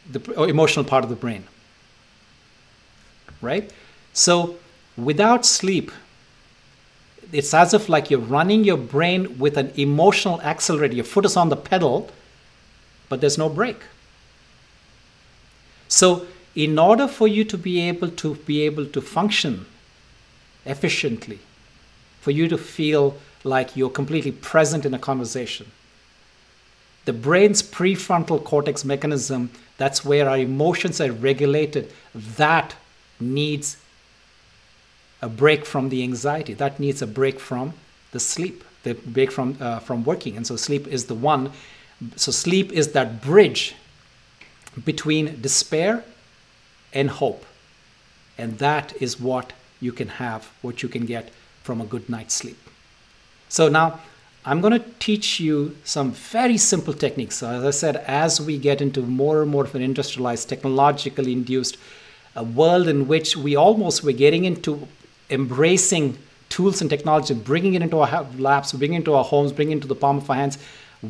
the emotional part of the brain, right? So without sleep, it's as if like you're running your brain with an emotional accelerator. Your foot is on the pedal, but there's no brake. So in order for you to be able to function efficiently, for you to feel like you're completely present in a conversation, the brain's prefrontal cortex mechanism, that's where our emotions are regulated, that needs a break from the anxiety. That needs a break from the sleep, the break from working. And so sleep is the one. So sleep is that bridge between despair and hope. And that is what you can have, what you can get from a good night's sleep. So now I'm going to teach you some very simple techniques. So as I said, as we get into more and more of an industrialized, technologically induced a world in which we're getting into embracing tools and technology, bringing it into our labs, bringing it into our homes, bringing it into the palm of our hands,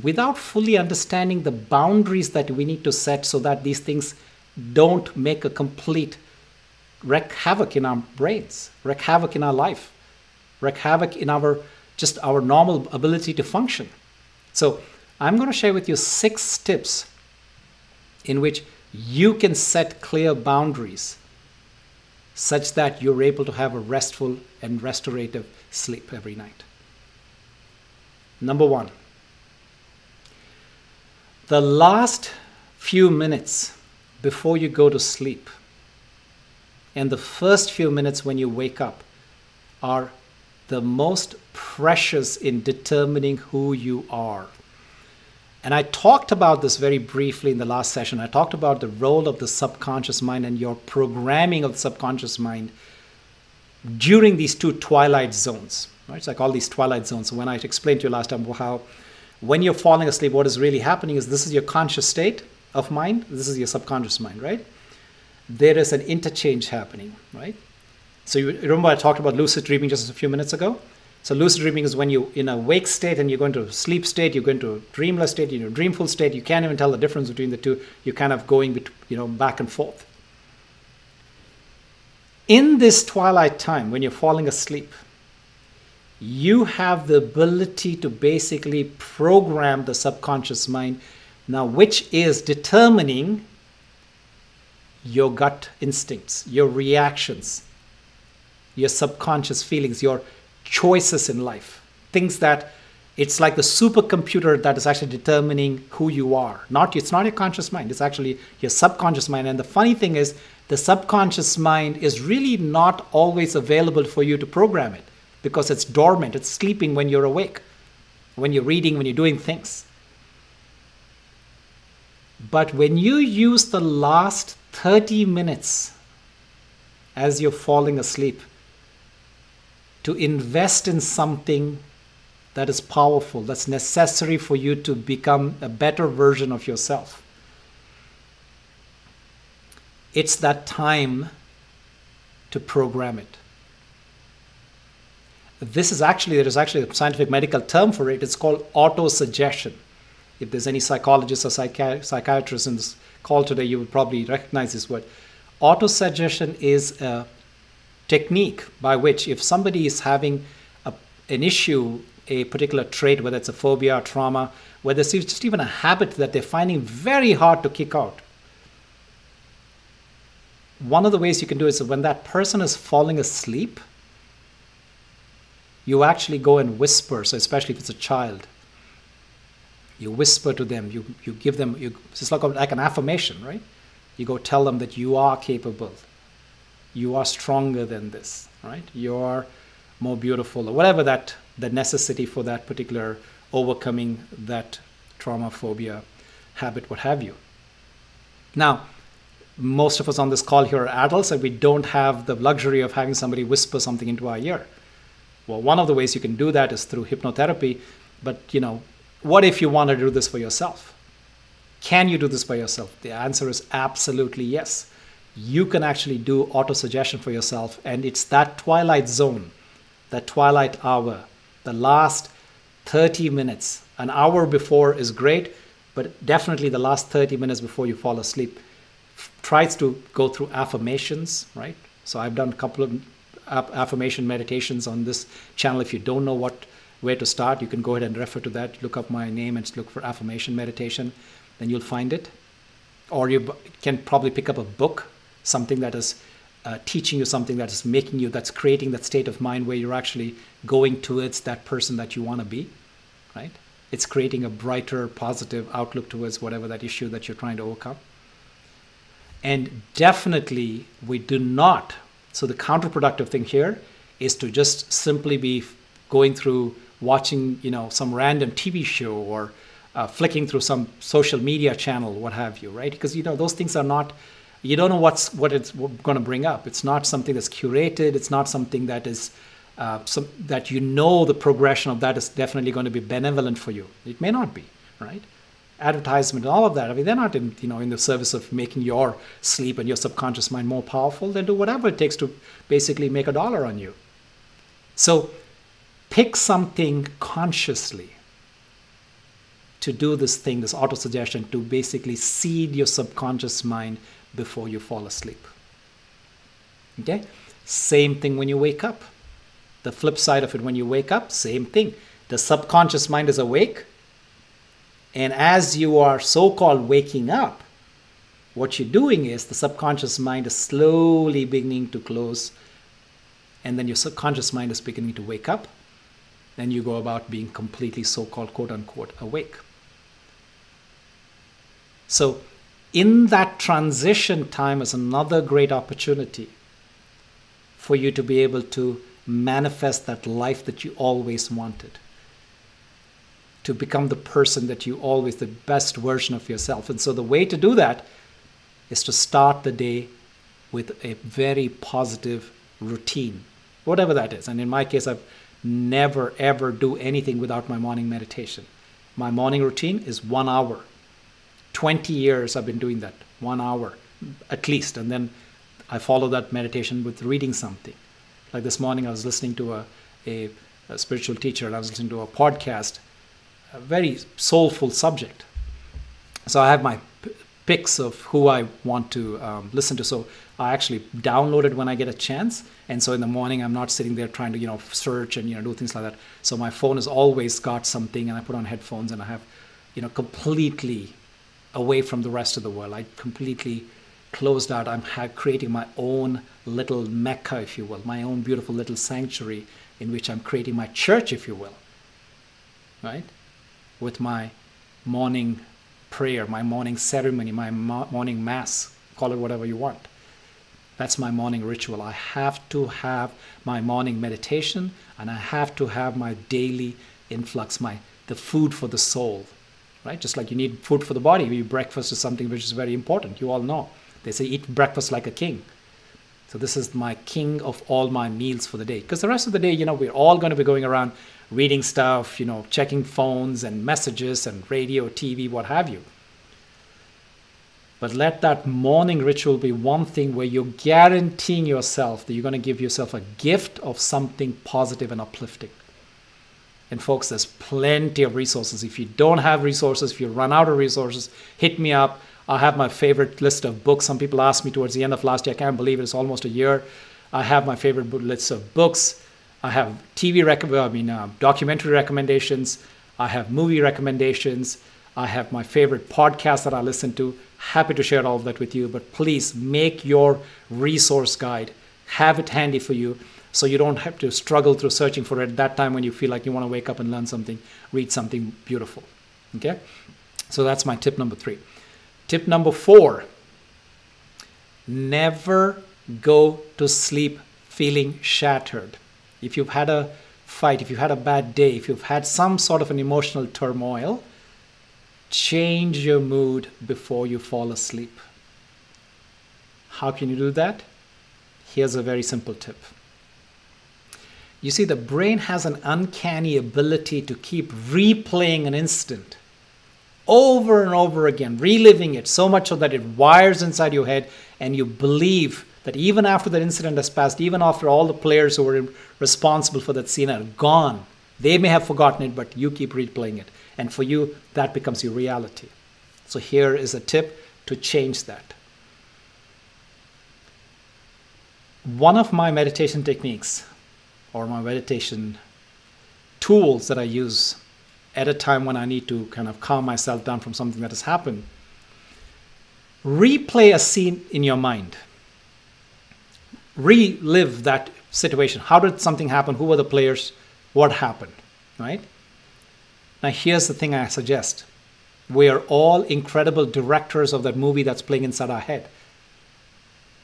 without fully understanding the boundaries that we need to set so that these things don't make a complete wreak havoc in our brains, wreak havoc in our life, wreak havoc in our normal ability to function. So I'm going to share with you 6 tips in which you can set clear boundaries such that you're able to have a restful and restorative sleep every night. Number 1, the last few minutes before you go to sleep and the first few minutes when you wake up are the most precious in determining who you are. And I talked about this very briefly in the last session. I talked about the role of the subconscious mind and your programming of the subconscious mind during these 2 twilight zones. Right? So I call these twilight zones. So when I explained to you last time how when you're falling asleep, what is really happening is this is your conscious state of mind. This is your subconscious mind, right? There is an interchange happening, right? So you remember I talked about lucid dreaming just a few minutes ago? So lucid dreaming is when you're in a wake state and you're going to a sleep state, you're going to a dreamless state, you're in a dreamful state. You can't even tell the difference between the two. You're kind of going back and forth. In this twilight time, when you're falling asleep, you have the ability to basically program the subconscious mind now, which is determining your gut instincts, your reactions, your subconscious feelings, your choices in life, things that it's like the supercomputer that is actually determining who you are. It's not your conscious mind, it's actually your subconscious mind. And the funny thing is, the subconscious mind is really not always available for you to program it because it's dormant, it's sleeping when you're awake, when you're reading, when you're doing things. But when you use the last 30 minutes as you're falling asleep to invest in something that is powerful, that's necessary for you to become a better version of yourself, it's that time to program it. There is actually a scientific medical term for it. It's called autosuggestion. If there's any psychologists or psychiatrists in this call today, you would probably recognize this word. Autosuggestion is a technique by which if somebody is having an issue, a particular trait, whether it's a phobia or trauma, whether it's just even a habit that they're finding very hard to kick out, one of the ways you can do it is when that person is falling asleep, you actually go and whisper. So especially if it's a child, you whisper to them, you give them, it's like an affirmation, right? You go tell them that you are capable, you are stronger than this, right? You are more beautiful, or whatever the necessity for that particular overcoming that trauma, phobia, habit, what have you. Now, most of us on this call here are adults and we don't have the luxury of having somebody whisper something into our ear. Well, one of the ways you can do that is through hypnotherapy, but what if you want to do this for yourself? Can you do this by yourself? The answer is absolutely yes. You can actually do autosuggestion for yourself, and it's that twilight zone, that twilight hour, the last 30 minutes. An hour before is great, but definitely the last 30 minutes before you fall asleep. tries to go through affirmations, right? So I've done a couple of affirmation meditations on this channel. If you don't know where to start, you can go ahead and refer to that. Look up my name and look for affirmation meditation, then you'll find it. Or you can probably pick up a book, something that is teaching you something that is making you, that's creating that state of mind where you're actually going towards that person that you want to be, right? It's creating a brighter, positive outlook towards whatever that issue that you're trying to overcome. And definitely we do not, so the counterproductive thing here is to just simply be going through watching, some random TV show or flicking through some social media channel, what have you, right? Because, those things are not, you don't know what it's going to bring up. It's not something that's curated. It's not something that is, that the progression of that is definitely going to be benevolent for you. It may not be, right? Advertisement and all of that, they're not in the service of making your sleep and your subconscious mind more powerful. They'll do whatever it takes to basically make a dollar on you. So pick something consciously to do this thing, this auto-suggestion, to basically seed your subconscious mind before you fall asleep. Okay? Same thing when you wake up. The flip side of it, when you wake up, same thing. The subconscious mind is awake. And as you are so-called waking up, what you're doing is the subconscious mind is slowly beginning to close. And then your subconscious mind is beginning to wake up. Then you go about being completely so-called quote-unquote awake. So in that transition time is another great opportunity for you to be able to manifest that life that you always wanted. To become the person that you always, the best version of yourself. And so the way to do that is to start the day with a very positive routine, whatever that is. And in my case, I've never, ever do anything without my morning meditation. My morning routine is 1 hour. 20 years I've been doing that, 1 hour at least. And then I follow that meditation with reading something. Like this morning, I was listening to a spiritual teacher, and I was listening to a podcast, a very soulful subject. So I have my picks of who I want to listen to. So I actually download it when I get a chance. And so in the morning, I'm not sitting there trying to, search and, do things like that. So my phone has always got something, and I put on headphones, and I have, completely away from the rest of the world. I completely closed out. I'm creating my own little Mecca, if you will, my own beautiful little sanctuary in which I'm creating my church, if you will, right? With my morning prayer, my morning ceremony, my morning mass, call it whatever you want. That's my morning ritual. I have to have my morning meditation, and I have to have my daily influx, the food for the soul, right? Just like you need food for the body. Breakfast is something which is very important. You all know. They say eat breakfast like a king. So this is my king of all my meals for the day. Because the rest of the day, we're all going to be going around reading stuff, checking phones and messages and radio, TV, what have you. But let that morning ritual be one thing where you're guaranteeing yourself that you're going to give yourself a gift of something positive and uplifting. And folks, there's plenty of resources. If you don't have resources, if you run out of resources, hit me up. I have my favorite list of books. Some people asked me towards the end of last year. I can't believe it's almost a year. I have my favorite list of books. I have documentary recommendations. I have movie recommendations. I have my favorite podcasts that I listen to. Happy to share all of that with you. But please make your resource guide. Have it handy for you so you don't have to struggle through searching for it at that time when you feel like you want to wake up and learn something, read something beautiful. Okay? So that's my tip number 3. Tip number 4, never go to sleep feeling shattered. If you've had a fight, if you've had a bad day, if you've had some sort of an emotional turmoil, change your mood before you fall asleep. How can you do that? Here's a very simple tip. You see, the brain has an uncanny ability to keep replaying an instant over and over again, reliving it so much so that it wires inside your head, and you believe that even after that incident has passed, even after all the players who were responsible for that scene are gone, they may have forgotten it, but you keep replaying it. And for you, that becomes your reality. So here is a tip to change that. One of my meditation techniques or my meditation tools that I use at a time when I need to kind of calm myself down from something that has happened, replay a scene in your mind. Relive that situation. How did something happen? Who were the players? What happened? Right? Now here's the thing I suggest. We are all incredible directors of that movie that's playing inside our head.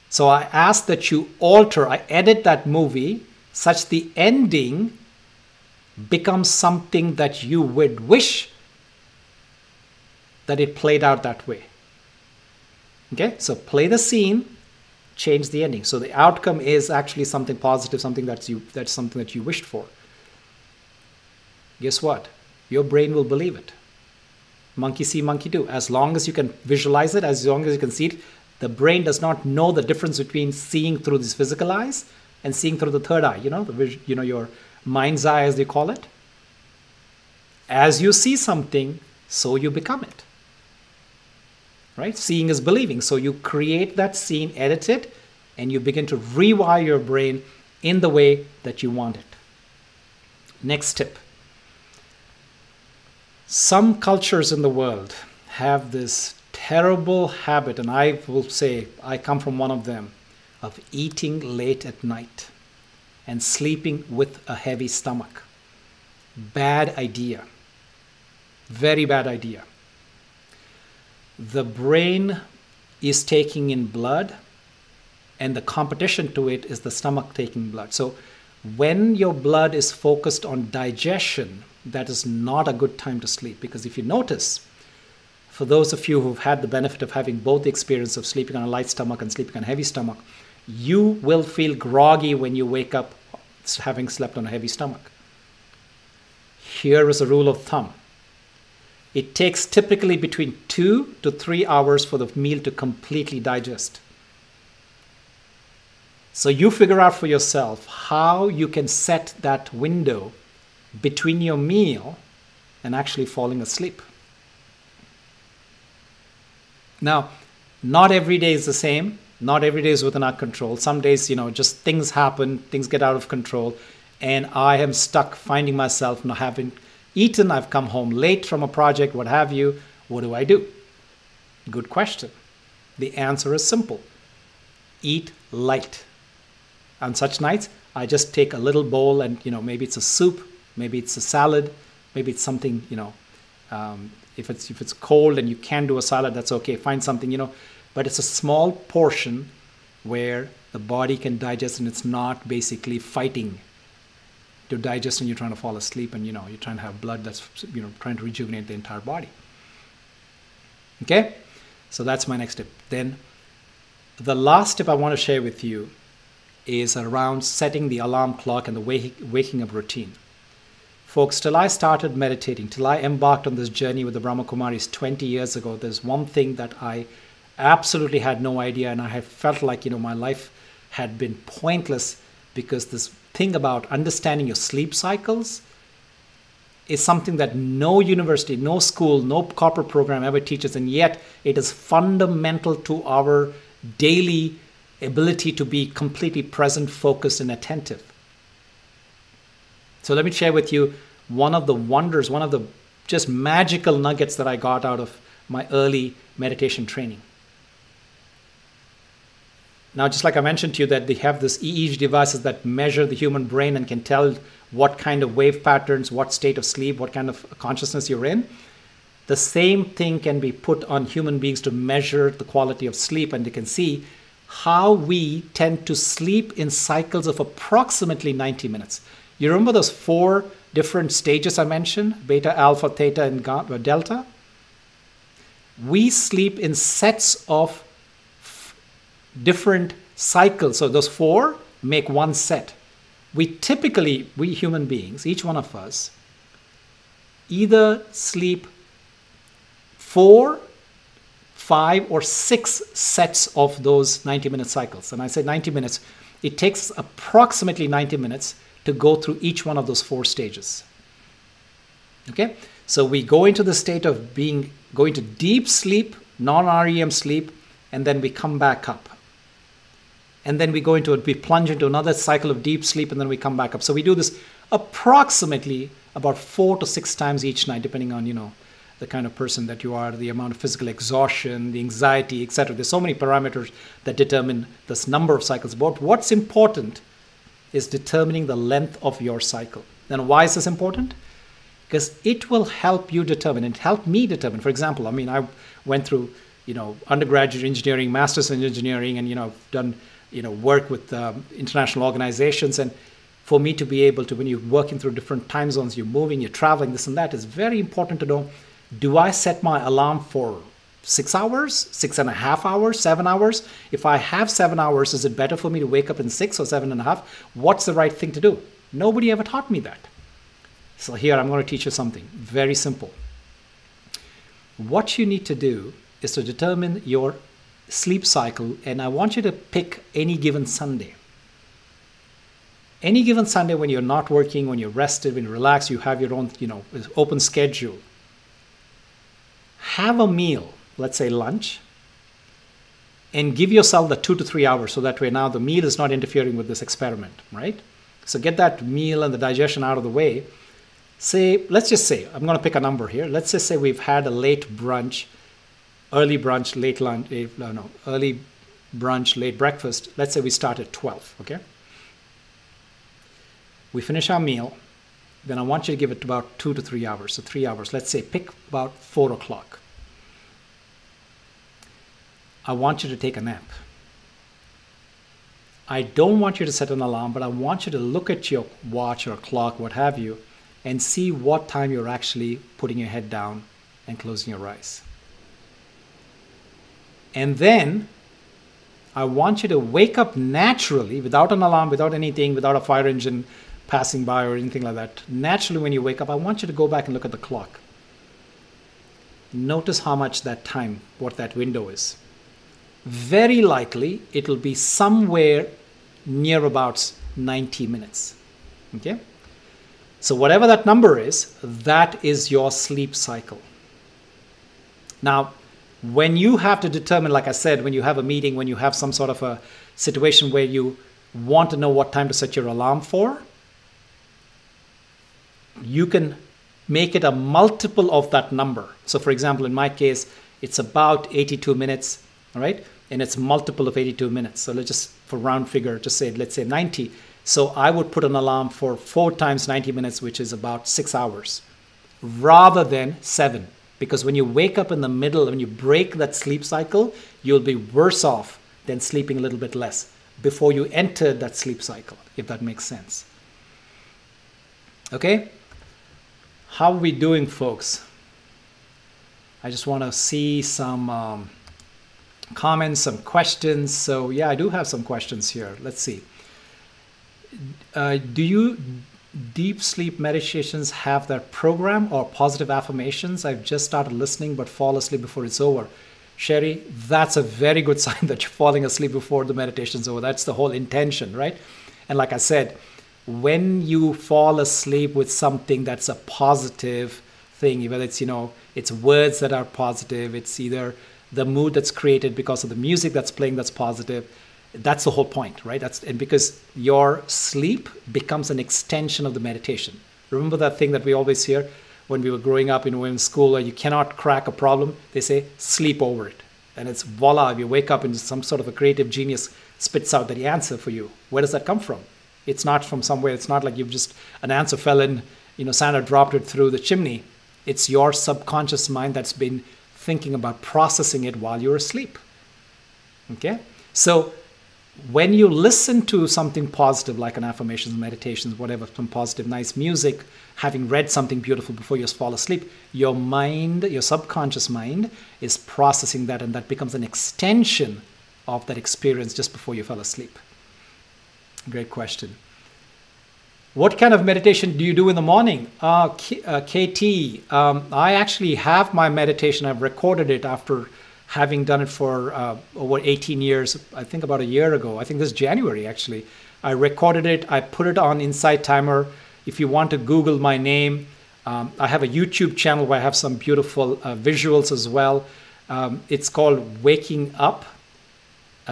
So I ask that you I edit that movie such the ending becomes something that you would wish that it played out that way. Okay, so play the scene, change the ending. So the outcome is actually something positive, something that's something that you wished for. Guess what? Your brain will believe it. Monkey see, monkey do. As long as you can visualize it, as long as you can see it, the brain does not know the difference between seeing through these physical eyes and seeing through the third eye. Your mind's eye, as they call it. As you see something, so you become it. Right? Seeing is believing. So you create that scene, edit it, and you begin to rewire your brain in the way that you want it. Next tip. Some cultures in the world have this terrible habit, and I will say I come from one of them, of eating late at night and sleeping with a heavy stomach. Bad idea. Very bad idea. The brain is taking in blood, and the competition to it is the stomach taking blood. So when your blood is focused on digestion, that is not a good time to sleep. Because if you notice, for those of you who've had the benefit of having both the experience of sleeping on a light stomach and sleeping on a heavy stomach, you will feel groggy when you wake up having slept on a heavy stomach. Here is a rule of thumb. It takes typically between 2 to 3 hours for the meal to completely digest. So you figure out for yourself how you can set that window between your meal and actually falling asleep. Now, not every day is the same. Not every day is within our control. Some days, just things happen, things get out of control, and I am stuck finding myself not having eaten. I've come home late from a project, what have you. What do I do? Good question. The answer is simple. Eat light. On such nights, I just take a little bowl and, maybe it's a soup, maybe it's a salad, maybe it's something, if it's cold and you can do a salad, that's okay. Find something, but it's a small portion where the body can digest and it's not basically fighting to digest and you're trying to fall asleep and, you're trying to have blood that's, trying to rejuvenate the entire body. Okay? So that's my next tip. Then the last tip I want to share with you is around setting the alarm clock and the waking up routine. Folks, till I started meditating, till I embarked on this journey with the Brahma Kumaris 20 years ago, there's one thing that I absolutely had no idea, and I had felt like, my life had been pointless, because this thing about understanding your sleep cycles is something that no university, no school, no corporate program ever teaches, and yet it is fundamental to our daily ability to be completely present, focused, and attentive. So let me share with you one of the wonders, one of the just magical nuggets that I got out of my early meditation training. Now, just like I mentioned to you that they have this EEG devices that measure the human brain and can tell what kind of wave patterns, what state of sleep, what kind of consciousness you're in. The same thing can be put on human beings to measure the quality of sleep, and they can see how we tend to sleep in cycles of approximately 90 minutes. You remember those 4 different stages I mentioned? Beta, alpha, theta, and delta? We sleep in sets of different cycles. So those 4 make one set. We human beings, each one of us, either sleep 4, 5, or 6 sets of those 90-minute cycles. And I say 90 minutes. It takes approximately 90 minutes to go through each one of those 4 stages. Okay? So we go into the state of going to deep sleep, non-REM sleep, and then we come back up. and then we go into it, we plunge into another cycle of deep sleep, and then we come back up. So we do this approximately about 4 to 6 times each night, depending on, the kind of person that you are, the amount of physical exhaustion, the anxiety, etc. There's so many parameters that determine this number of cycles. But what's important is determining the length of your cycle. And why is this important? Because it will help you determine, it helped me determine. For example, I went through, undergraduate engineering, master's in engineering, and, I've done, work with international organizations. And for me to be able to, when you're working through different time zones, you're moving, you're traveling, this and that, it's very important to know, do I set my alarm for 6 hours, 6.5 hours, 7 hours? If I have 7 hours, is it better for me to wake up in 6 or 7.5? What's the right thing to do? Nobody ever taught me that. So here I'm going to teach you something very simple. What you need to do is to determine your sleep cycle, and I want you to pick any given Sunday. Any given Sunday when you're not working, when you're rested, when you're relaxed, you have your own, open schedule. Have a meal, let's say lunch, and give yourself the 2 to 3 hours, so that way now the meal is not interfering with this experiment, right? So get that meal and the digestion out of the way. Let's just say, I'm going to pick a number here. Let's just say we've had a late brunch, early brunch, late lunch, early brunch, late breakfast. Let's say we start at 12, okay? We finish our meal. Then I want you to give it about 2 to 3 hours. So 3 hours, let's say pick about 4 o'clock. I want you to take a nap. I don't want you to set an alarm, but I want you to look at your watch or clock, what have you, and see what time you're actually putting your head down and closing your eyes. And then I want you to wake up naturally, without an alarm, without anything, without a fire engine passing by or anything like that. Naturally, when you wake up, I want you to go back and look at the clock. Notice how much that time, what that window is. Very likely, it will be somewhere near about 90 minutes. Okay? So whatever that number is, that is your sleep cycle. Now, when you have to determine, like I said, when you have a meeting, when you have some sort of a situation where you want to know what time to set your alarm for, you can make it a multiple of that number. So for example, in my case, it's about 82 minutes, all right? And it's multiple of 82 minutes. So let's just, for round figure, just say, let's say 90. So I would put an alarm for 4 times 90 minutes, which is about 6 hours, rather than 7. Because when you wake up in the middle, when you break that sleep cycle, you'll be worse off than sleeping a little bit less before you entered that sleep cycle, if that makes sense. Okay? How are we doing, folks? I just want to see some comments, some questions. So yeah, I do have some questions here. Let's see. Do you deep sleep meditations have that program or positive affirmations? I've just started listening but fall asleep before it's over. Sherry, that's a very good sign that you're falling asleep before the meditation's over. That's the whole intention, right? And like I said, when you fall asleep with something that's a positive thing, whether it's, it's words that are positive, it's either the mood that's created because of the music that's playing that's positive, that's the whole point, right? And because your sleep becomes an extension of the meditation. Remember that thing that we always hear when we were growing up, in school, where you cannot crack a problem, they say, sleep over it. And it's voila, you wake up and some sort of a creative genius spits out the answer for you. Where does that come from? It's not from somewhere. It's not like an answer fell in, Santa dropped it through the chimney. It's your subconscious mind that's been thinking about processing it while you're asleep. Okay? So when you listen to something positive, like an affirmations, meditations, whatever, some positive, nice music, having read something beautiful before you fall asleep, your mind, your subconscious mind is processing that, and that becomes an extension of that experience just before you fell asleep. Great question. What kind of meditation do you do in the morning? KT, I actually have my meditation. I've recorded it after having done it for over 18 years, I think about a year ago. I think this January, actually. I recorded it. I put it on Insight Timer. If you want to Google my name, I have a YouTube channel where I have some beautiful visuals as well. It's called Waking Up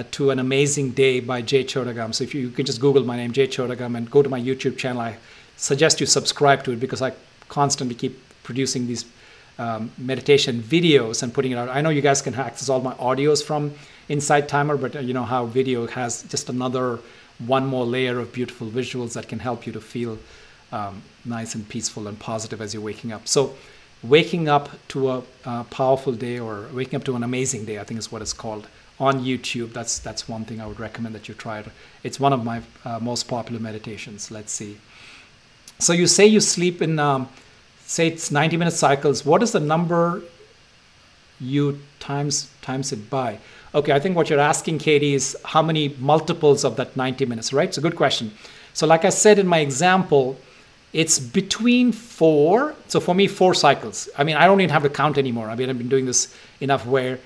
to An Amazing Day by Jay Chodagam. So if you can just Google my name, Jay Chodagam, and go to my YouTube channel. I suggest you subscribe to it because I constantly keep producing these meditation videos and putting it out. I know you guys can access all my audios from Insight Timer, but you know how video has just another one more layer of beautiful visuals that can help you to feel nice and peaceful and positive as you're waking up. So waking up to a powerful day, or waking up to an amazing day, I think is what it's called, on YouTube. That's one thing I would recommend that you try it. It's one of my most popular meditations. Let's see. So you say you sleep in, say it's 90-minute cycles. What is the number you times it by? Okay, I think what you're asking, Katie, is how many multiples of that 90 minutes, right? It's a good question. So like I said in my example, it's between 4. So for me, 4 cycles. I mean, I don't even have to count anymore. I mean, I've been doing this enough where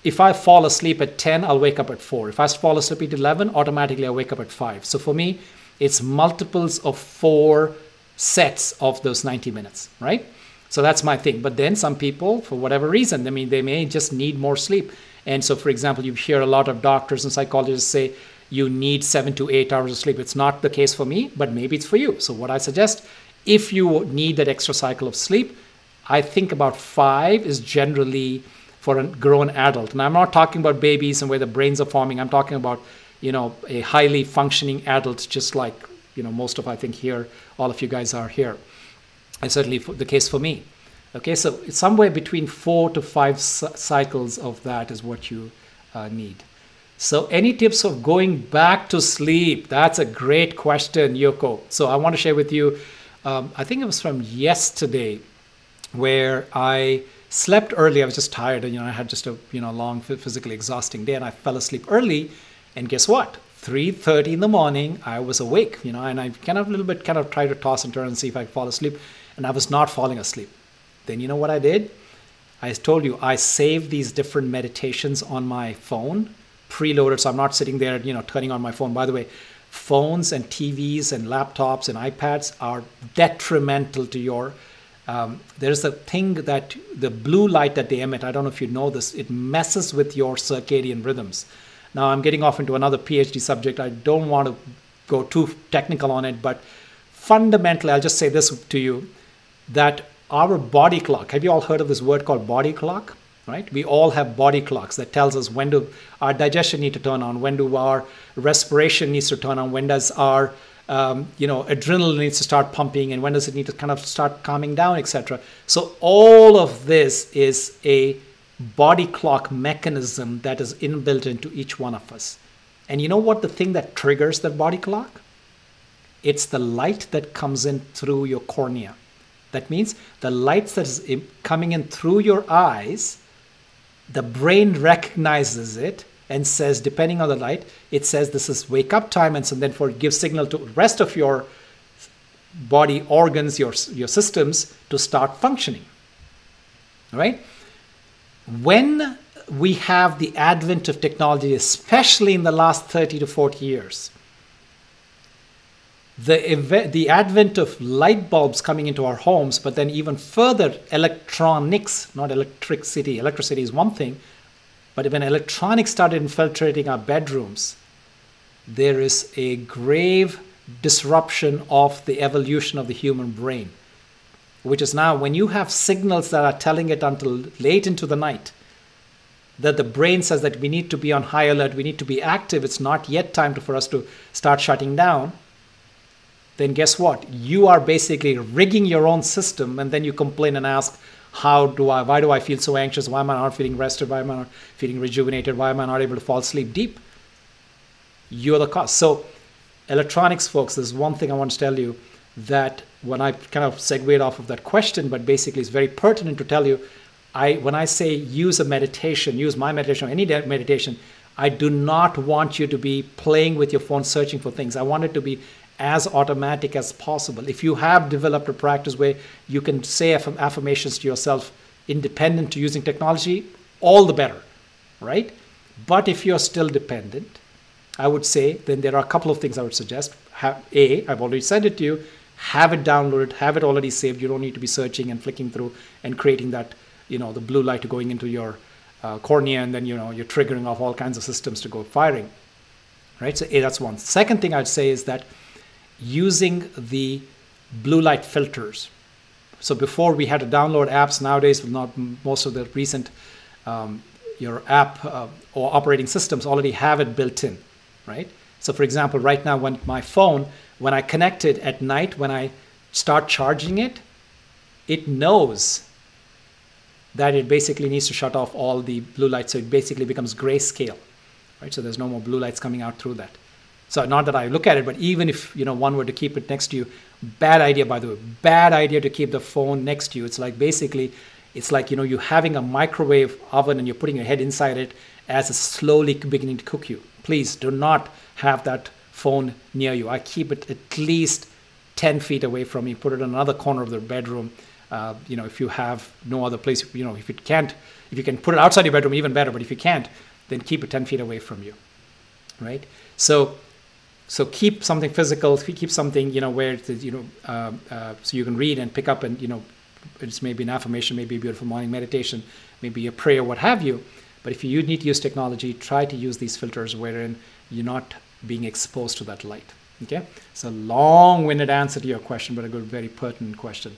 if I fall asleep at 10, I'll wake up at 4. If I fall asleep at 11, automatically I'll wake up at 5. So for me, it's multiples of 4 sets of those 90 minutes, right? So that's my thing. But then some people, for whatever reason, I mean, they may just need more sleep. And so, for example, you hear a lot of doctors and psychologists say you need 7 to 8 hours of sleep. It's not the case for me, but maybe it's for you. So what I suggest, if you need that extra cycle of sleep, I think about 5 is generally for a grown adult. And I'm not talking about babies and where the brains are forming. I'm talking about, you know, a highly functioning adult, just like, you know, most of, I think here, all of you guys are here. And certainly the case for me. Okay, so it's somewhere between 4 to 5 cycles of that is what you need. So any tips of going back to sleep? That's a great question, Yoko. So I want to share with you, I think it was from yesterday, where I slept early. I was just tired, and I had just a long, physically exhausting day, and I fell asleep early. And guess what? 3:30 in the morning, I was awake, and I kind of tried to toss and turn and see if I could fall asleep, and I was not falling asleep. Then you know what I did? I told you I saved these different meditations on my phone, preloaded, so I'm not sitting there, turning on my phone. By the way, phones and TVs and laptops and iPads are detrimental to your, there's a thing that the blue light that they emit, I don't know if you know this, it messes with your circadian rhythms. Now I'm getting off into another PhD subject. I don't want to go too technical on it, but fundamentally, I'll just say this to you, that our body clock, have you all heard of this word called body clock, right? We all have body clocks that tells us when do our digestion need to turn on, when do our respiration needs to turn on, when does our adrenaline needs to start pumping, and when does it need to kind of start calming down, etc. So all of this is a body clock mechanism that is inbuilt into each one of us. And you know what the thing that triggers the body clock? It's the light that comes in through your cornea. That means the light that is coming in through your eyes, the brain recognizes it and says, depending on the light, it says this is wake up time, and so therefore it gives signal to the rest of your body organs, your systems to start functioning. All right? When we have the advent of technology, especially in the last 30 to 40 years, the advent of light bulbs coming into our homes, but then even further electronics, not electricity. Electricity is one thing, but when electronics started infiltrating our bedrooms, there is a grave disruption of the evolution of the human brain, which is now when you have signals that are telling it until late into the night, that the brain says that we need to be on high alert, we need to be active, it's not yet time for us to start shutting down, then guess what? You are basically rigging your own system, and then you complain and ask, why do I feel so anxious? Why am I not feeling rested? Why am I not feeling rejuvenated? Why am I not able to fall asleep deep? You're the cause. So electronics, folks, there's one thing I want to tell you, that when I kind of segued off of that question, but basically it's very pertinent to tell you, when I say use a meditation, use my meditation or any meditation, I do not want you to be playing with your phone searching for things. I want it to be as automatic as possible. If you have developed a practice where you can say affirmations to yourself independent to using technology, all the better, right? But if you're still dependent, I would say then there are a couple of things I would suggest. I've already said it to you, have it downloaded, have it already saved. You don't need to be searching and flicking through and creating that, the blue light going into your cornea, and then you're triggering off all kinds of systems to go firing, right? So that's one. Second thing I'd say is that using the blue light filters. So before we had to download apps. Nowadays, not most of the recent your app or operating systems already have it built in, right? So for example, right now, when my phone, when I connect it at night, when I start charging it, it knows that it basically needs to shut off all the blue lights. So it basically becomes grayscale, right? So there's no more blue lights coming out through that. So not that I look at it, but even if one were to keep it next to you, bad idea, by the way, bad idea to keep the phone next to you. It's like basically, it's like you having a microwave oven and you're putting your head inside it as it's slowly beginning to cook you. Please do not have that phone near you. I keep it at least 10 feet away from me. Put it in another corner of the bedroom. If you have no other place, if you can put it outside your bedroom, even better. But if you can't, then keep it 10 feet away from you, right? So keep something physical. Keep something where so you can read and pick up, and it's maybe an affirmation, maybe a beautiful morning meditation, maybe a prayer, what have you. But if you need to use technology, try to use these filters wherein you're not being exposed to that light. Okay, it's a long-winded answer to your question, but a good, very pertinent question.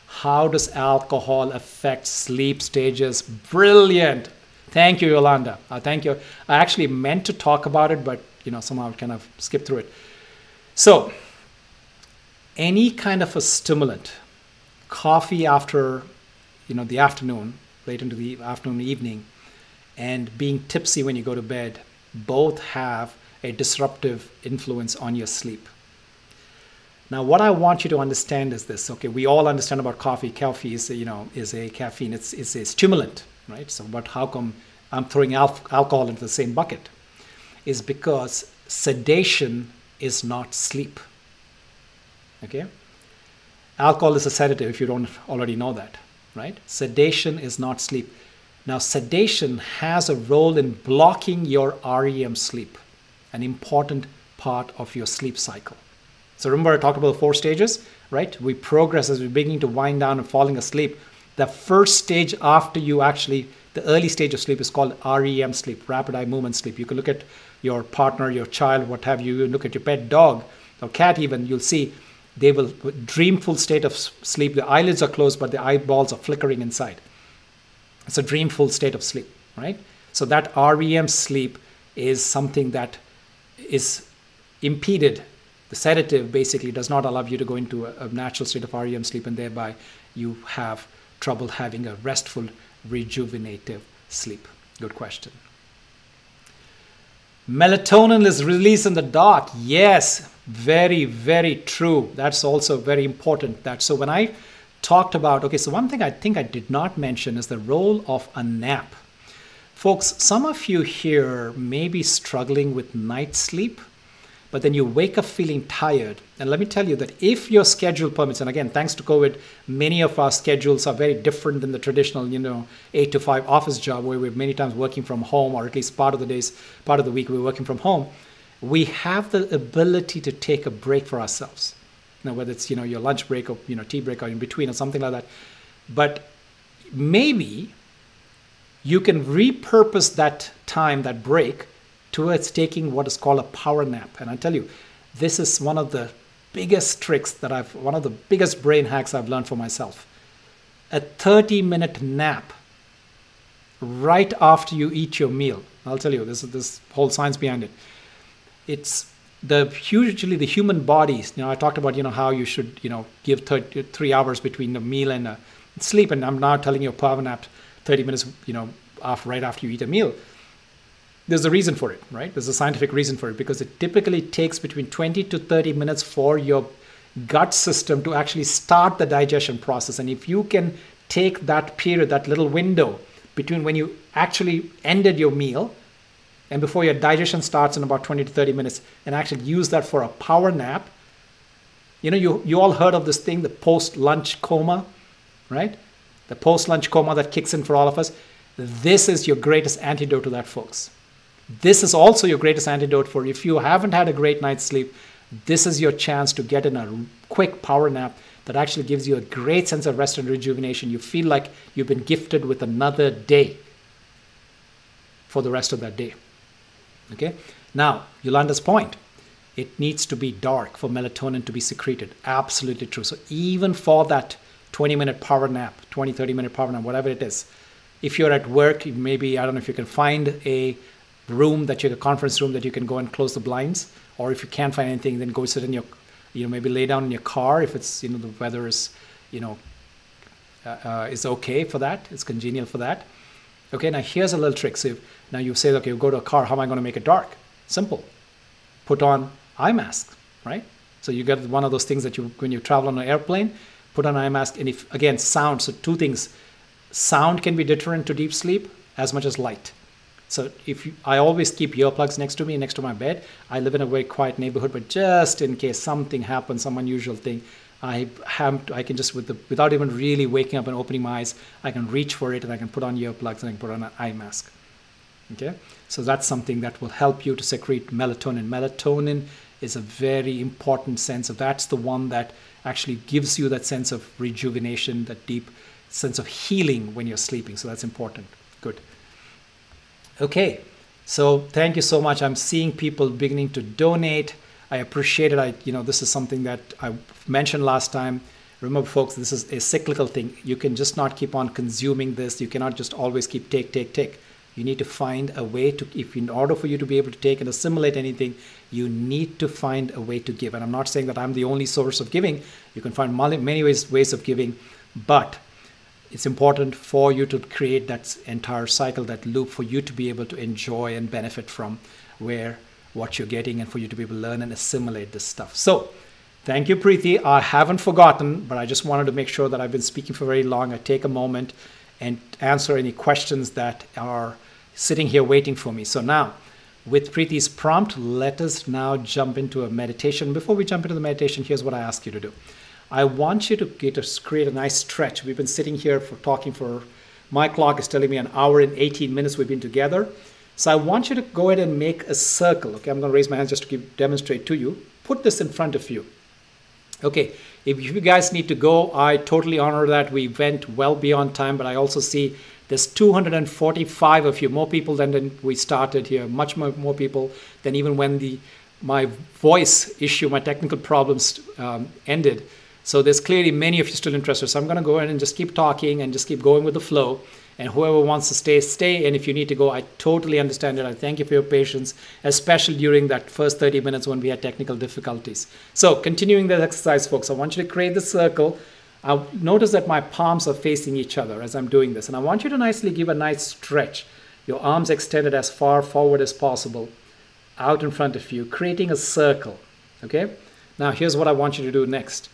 How does alcohol affect sleep stages? Brilliant. Thank you, Yolanda. Thank you. I actually meant to talk about it, but somehow I kind of skipped through it. So any kind of a stimulant, coffee after the afternoon, late into the afternoon, evening, and being tipsy when you go to bed, both have a disruptive influence on your sleep. Now, what I want you to understand is this. Okay, we all understand about coffee. Coffee is a caffeine. It's a stimulant, right? So, but how come I'm throwing alcohol into the same bucket? Is because sedation is not sleep. Okay, alcohol is a sedative. If you don't already know that, right? Sedation is not sleep. Now, sedation has a role in blocking your REM sleep, an important part of your sleep cycle. So remember I talked about the 4 stages, right? We progress as we're beginning to wind down and falling asleep. The first stage after the early stage of sleep is called REM sleep, rapid eye movement sleep. You can look at your partner, your child, what have you, look at your pet dog or cat even, you'll see they will dreamful state of sleep. The eyelids are closed, but the eyeballs are flickering inside. It's a dreamful state of sleep, right? So that REM sleep is something that is impeded. The sedative basically does not allow you to go into a natural state of REM sleep, and thereby you have trouble having a restful, rejuvenative sleep. Good question. Melatonin is released in the dark. Yes, very, very true. That's also very important. So when I talked about, okay, so one thing I think I did not mention is the role of a nap. Folks, some of you here may be struggling with night sleep, but then you wake up feeling tired. And let me tell you that if your schedule permits, and again, thanks to COVID, many of our schedules are very different than the traditional, 8 to 5 office job where we're many times working from home, or at least part of the week we're working from home. We have the ability to take a break for ourselves. Now, whether it's, your lunch break or, tea break or in between or something like that. But maybe you can repurpose that time, that break, towards taking what is called a power nap. And I tell you, this is one of the biggest tricks one of the biggest brain hacks I've learned for myself. A 30-minute nap right after you eat your meal. I'll tell you, this whole science behind it. It's usually the human bodies, I talked about, how you should, give 3 hours between the meal and sleep. And I'm now telling you a power nap, 30 minutes, right after you eat a meal. There's a reason for it, right? There's a scientific reason for it, because it typically takes between 20 to 30 minutes for your gut system to actually start the digestion process. And if you can take that period, that little window between when you actually ended your meal and before your digestion starts in about 20 to 30 minutes, and actually use that for a power nap. You all heard of this thing, the post-lunch coma, right? The post-lunch coma that kicks in for all of us. This is your greatest antidote to that, folks. This is also your greatest antidote for if you haven't had a great night's sleep. This is your chance to get in a quick power nap that actually gives you a great sense of rest and rejuvenation. You feel like you've been gifted with another day. for the rest of that day. Okay. Now, Yolanda's point. It needs to be dark for melatonin to be secreted. Absolutely true. So even for that 20-minute power nap, 20, 30-minute power nap, whatever it is, if you're at work, maybe, I don't know if you can find a room a conference room that you can go and close the blinds, or if you can't find anything, then go sit in your, maybe lay down in your car if it's, the weather is, is okay for that. It's congenial for that. Okay, now here's a little trick. So now you say, okay, you go to a car, how am I going to make it dark? Simple. Put on eye mask, right? So you get one of those things that when you travel on an airplane, put on an eye mask. And if, again, sound, so two things. Sound can be deterrent to deep sleep as much as light. So I always keep earplugs next to me, next to my bed. I live in a very quiet neighborhood, but just in case something happens, some unusual thing, I can just, without even really waking up and opening my eyes, I can reach for it and I can put on earplugs and I can put on an eye mask. Okay, so that's something that will help you to secrete melatonin. Melatonin is a very important sense of, that's the one that actually gives you that sense of rejuvenation, that deep sense of healing when you're sleeping. So that's important. Good. Okay, so thank you so much. I'm seeing people beginning to donate. I appreciate it. This is something that I mentioned last time. Remember, folks, this is a cyclical thing. You can just not keep on consuming this. You cannot just always keep take. You need to find a way to, in order for you to be able to take and assimilate anything, you need to find a way to give. And I'm not saying that I'm the only source of giving. You can find many ways of giving, but it's important for you to create that entire cycle, that loop, for you to be able to enjoy and benefit from what you're getting, and for you to be able to learn and assimilate this stuff. So thank you, Preeti. I haven't forgotten, but I just wanted to make sure that I've been speaking for very long. I take a moment and answer any questions that are sitting here waiting for me. So now, with Preeti's prompt, let us now jump into a meditation. Before we jump into the meditation, here's what I ask you to do. I want you to create a nice stretch. We've been sitting here talking for, my clock is telling me, an hour and 18 minutes we've been together. So I want you to go ahead and make a circle. Okay, I'm going to raise my hands just to demonstrate to you. Put this in front of you. Okay, if you guys need to go, I totally honor that. We went well beyond time, but I also see there's 245 of you, more people than we started here, much more people than even when my voice issue, my technical problems ended. So there's clearly many of you still interested. So I'm going to go ahead and just keep talking and just keep going with the flow. And whoever wants to stay, stay. And if you need to go, I totally understand it. I thank you for your patience, especially during that first 30 minutes when we had technical difficulties. So continuing the exercise, folks, I want you to create the circle. Notice that my palms are facing each other as I'm doing this. And I want you to nicely give a nice stretch. Your arms extended as far forward as possible, out in front of you, creating a circle. Okay? Now, here's what I want you to do next.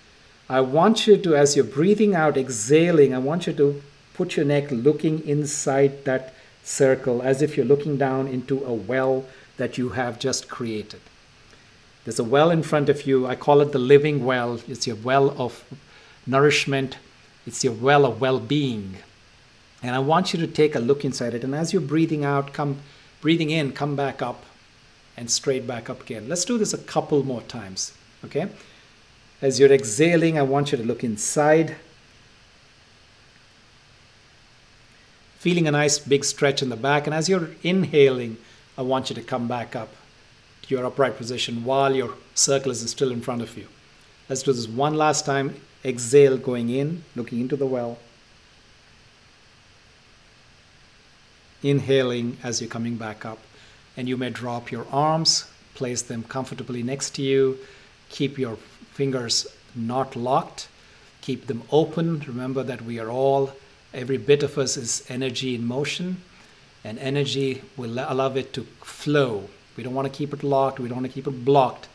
I want you to, as you're breathing out, exhaling, I want you to put your neck looking inside that circle as if you're looking down into a well that you have just created. There's a well in front of you. I call it the living well. It's your well of nourishment. It's your well of well-being. And I want you to take a look inside it. And as you're breathing out, breathing in, come back up and straight back up again. Let's do this a couple more times, okay? As you're exhaling, I want you to look inside. Feeling a nice big stretch in the back. And as you're inhaling, I want you to come back up to your upright position while your circle is still in front of you. Let's do this one last time. Exhale, going in, looking into the well. Inhaling as you're coming back up. And you may drop your arms, place them comfortably next to you. Keep your fingers not locked. Keep them open. Remember that we are all, every bit of us is energy in motion, and energy will allow it to flow. We don't want to keep it locked. We don't want to keep it blocked.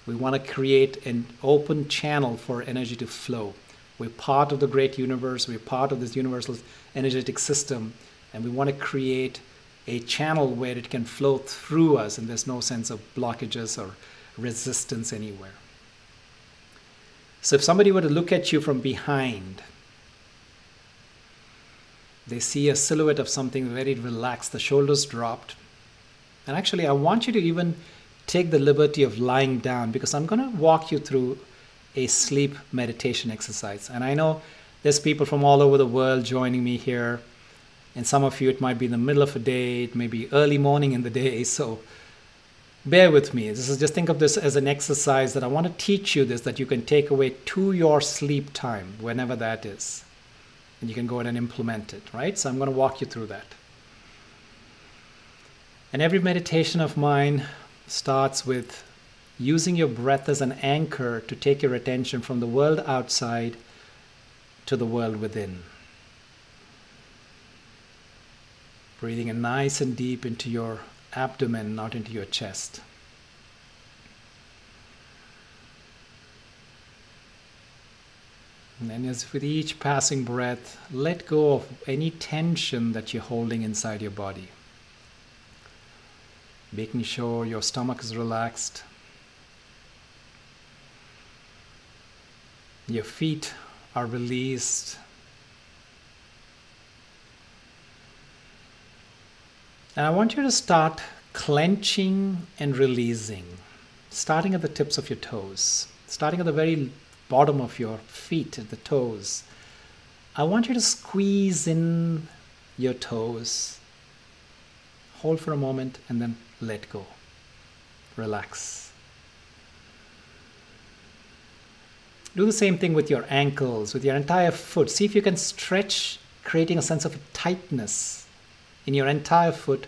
We want to create an open channel for energy to flow. We're part of the great universe. We're part of this universal energetic system, and we want to create a channel where it can flow through us, and there's no sense of blockages or resistance anywhere. So if somebody were to look at you from behind, they see a silhouette of something very relaxed, the shoulders dropped. And actually, I want you to even take the liberty of lying down, because I'm going to walk you through a sleep meditation exercise. And I know there's people from all over the world joining me here. And some of you, it might be in the middle of a day, it may be early morning in the day. So bear with me. Just think of this as an exercise that I want to teach you this, that you can take away to your sleep time, whenever that is. And you can go ahead and implement it, right? So I'm going to walk you through that. And every meditation of mine starts with using your breath as an anchor to take your attention from the world outside to the world within. Breathing in nice and deep into your abdomen, not into your chest. And then as with each passing breath, let go of any tension that you're holding inside your body. Making sure your stomach is relaxed. Your feet are released. And I want you to start clenching and releasing, starting at the tips of your toes, starting at the very bottom of your feet, at the toes. I want you to squeeze in your toes, hold for a moment, and then let go. Relax. Do the same thing with your ankles, with your entire foot. See if you can stretch, creating a sense of tightness in your entire foot,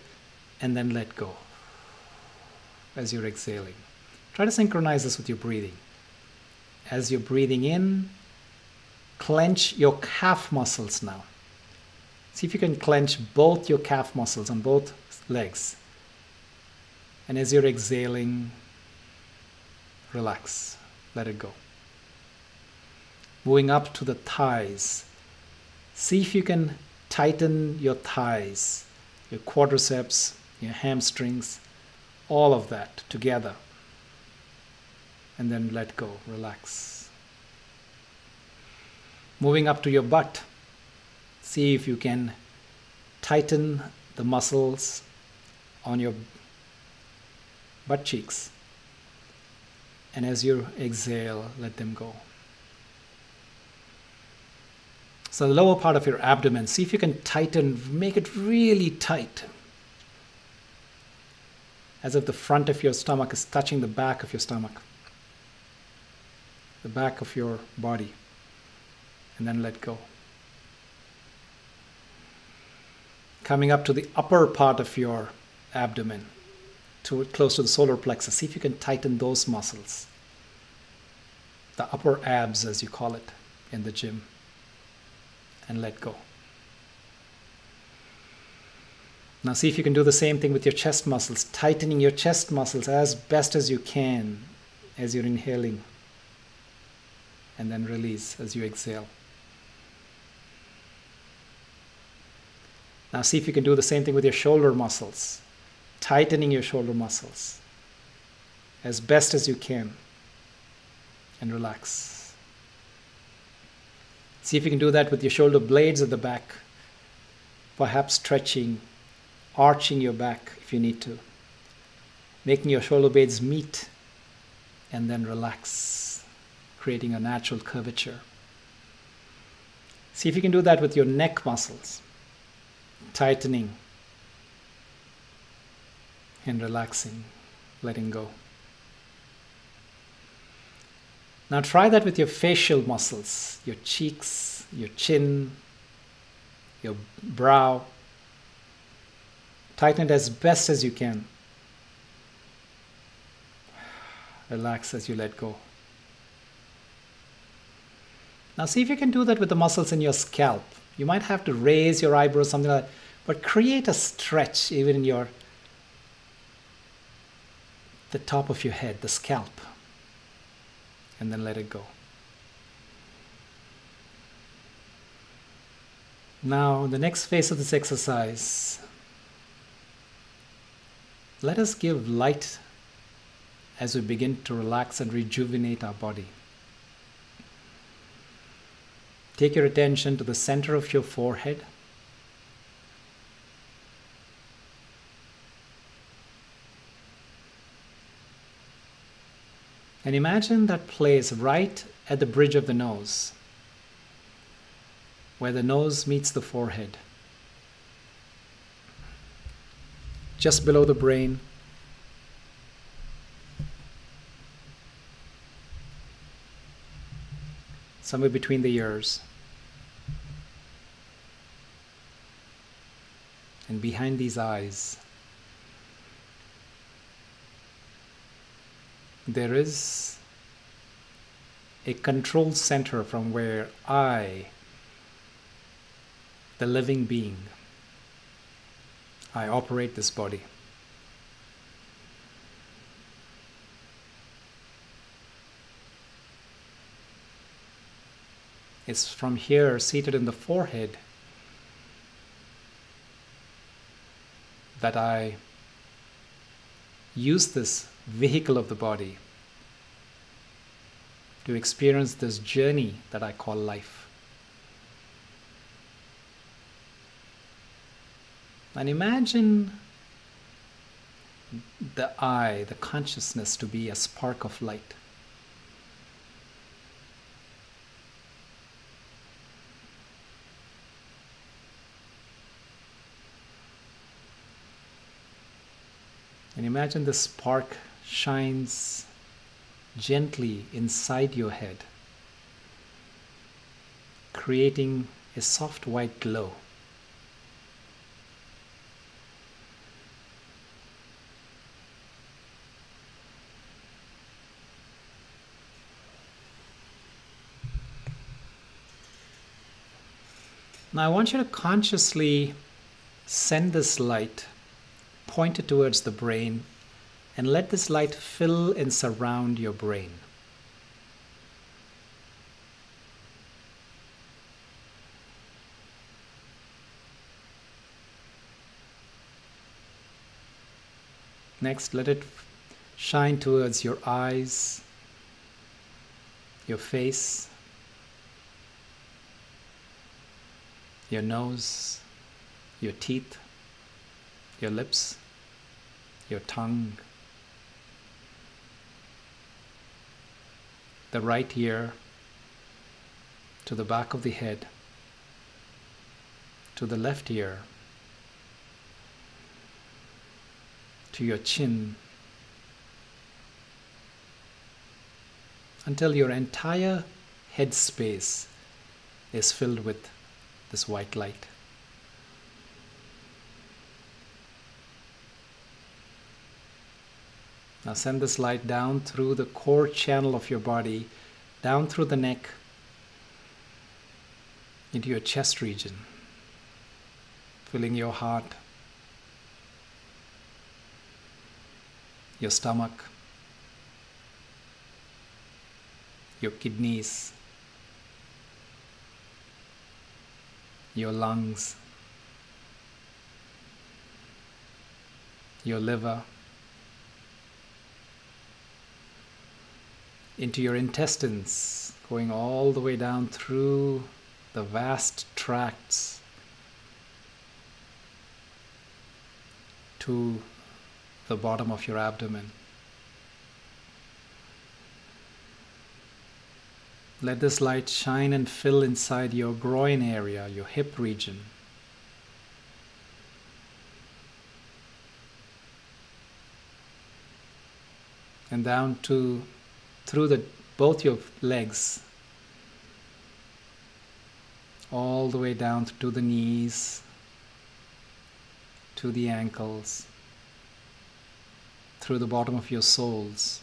and then let go as you're exhaling. Try to synchronize this with your breathing. As you're breathing in, clench your calf muscles now. See if you can clench both your calf muscles on both legs. And as you're exhaling, relax, let it go. Moving up to the thighs. See if you can tighten your thighs, your quadriceps, your hamstrings, all of that together. And then let go, relax. Moving up to your butt. See if you can tighten the muscles on your butt cheeks. And as you exhale, let them go. So the lower part of your abdomen, see if you can tighten, make it really tight. As if the front of your stomach is touching the back of your stomach. The back of your body. And then let go. Coming up to the upper part of your abdomen, close to the solar plexus. See if you can tighten those muscles. The upper abs, as you call it in the gym. And let go. Now see if you can do the same thing with your chest muscles, tightening your chest muscles as best as you can as you're inhaling. And then release as you exhale. Now see if you can do the same thing with your shoulder muscles, tightening your shoulder muscles as best as you can. And relax. See if you can do that with your shoulder blades at the back, perhaps stretching, arching your back if you need to, making your shoulder blades meet, and then relax, creating a natural curvature. See if you can do that with your neck muscles, tightening and relaxing, letting go. Now try that with your facial muscles, your cheeks, your chin, your brow. Tighten it as best as you can. Relax as you let go. Now see if you can do that with the muscles in your scalp. You might have to raise your eyebrows, something like that, but create a stretch even in the top of your head, the scalp. And then let it go. Now, the next phase of this exercise, let us give light as we begin to relax and rejuvenate our body. Take your attention to the center of your forehead. And imagine that place right at the bridge of the nose, where the nose meets the forehead. just below the brain. Somewhere between the ears. And behind these eyes, there is a control center from where I, the living being, I operate this body. It's from here, seated in the forehead, that I use this vehicle of the body to experience this journey that I call life. And imagine the I, the consciousness, to be a spark of light. And imagine the spark shines gently inside your head, creating a soft white glow. Now I want you to consciously send this light, point it towards the brain, and let this light fill and surround your brain. Next, let it shine towards your eyes, your face, your nose, your teeth, your lips, your tongue, the right ear, to the back of the head, to the left ear, to your chin, until your entire head space is filled with this white light. Now send this light down through the core channel of your body, down through the neck, into your chest region, filling your heart, your stomach, your kidneys, your lungs, your liver, into your intestines, going all the way down through the vast tracts to the bottom of your abdomen. Let this light shine and fill inside your groin area, your hip region. And down to through both your legs, all the way down to the knees, to the ankles, through the bottom of your soles,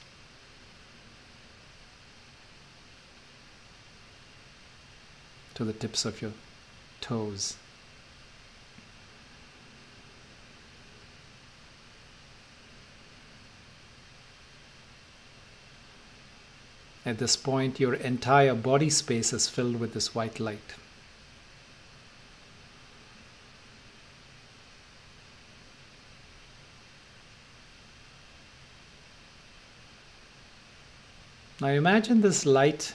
to the tips of your toes. At this point, your entire body space is filled with this white light. Now imagine this light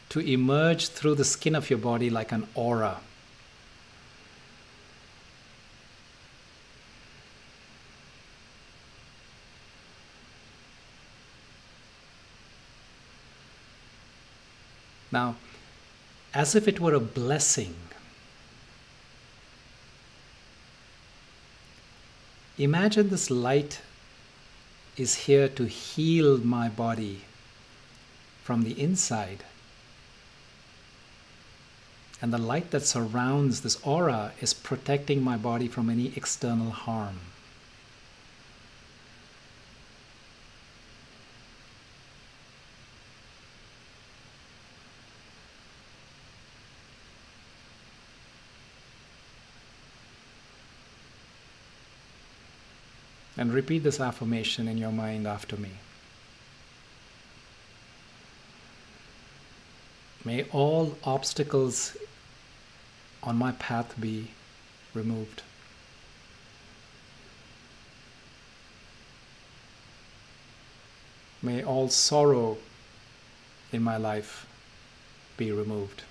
to emerge through the skin of your body like an aura. Now, as if it were a blessing, Imagine this light is here to heal my body from the inside. And the light that surrounds this aura is protecting my body from any external harm. And repeat this affirmation in your mind after me. May all obstacles on my path be removed. May all sorrow in my life be removed.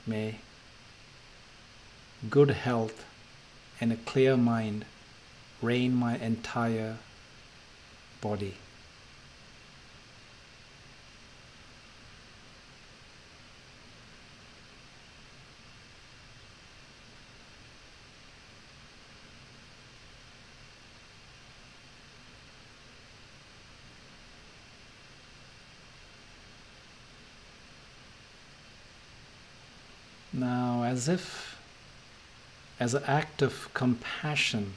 May good health and a clear mind reign my entire body. Now, as an act of compassion,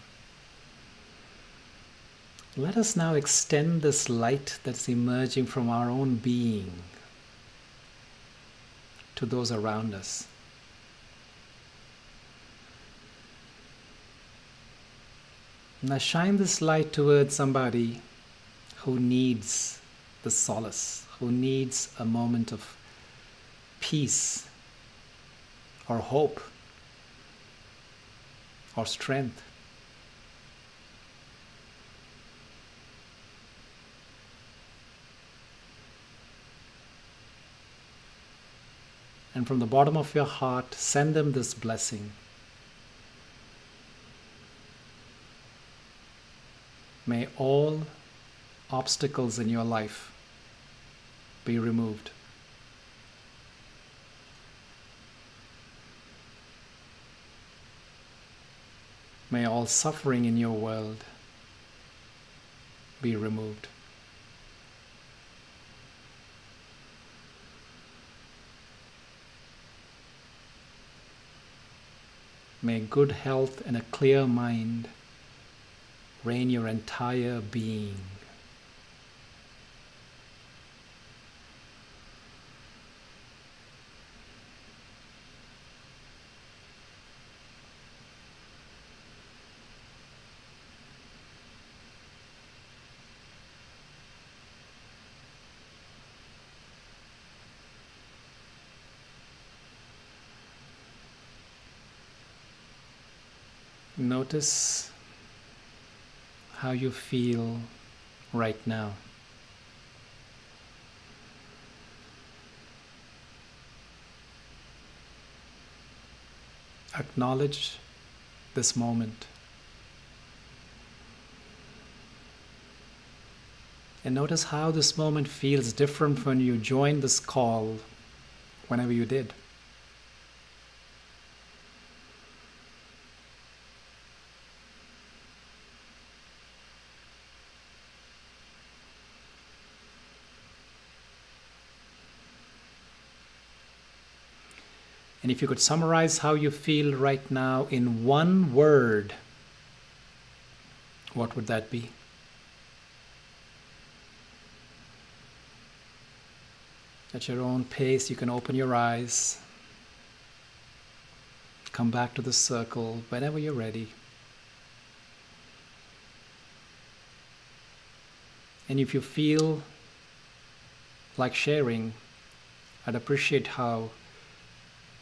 let us now extend this light that's emerging from our own being to those around us. Now shine this light towards somebody who needs the solace, who needs a moment of peace or hope or strength. And from the bottom of your heart, send them this blessing. May all obstacles in your life be removed. May all suffering in your world be removed. May good health and a clear mind reign your entire being. Notice how you feel right now. Acknowledge this moment. And notice how this moment feels different when you joined this call, whenever you did. And if you could summarize how you feel right now in one word, what would that be? At your own pace, you can open your eyes, come back to the circle whenever you're ready. And if you feel like sharing, I'd appreciate how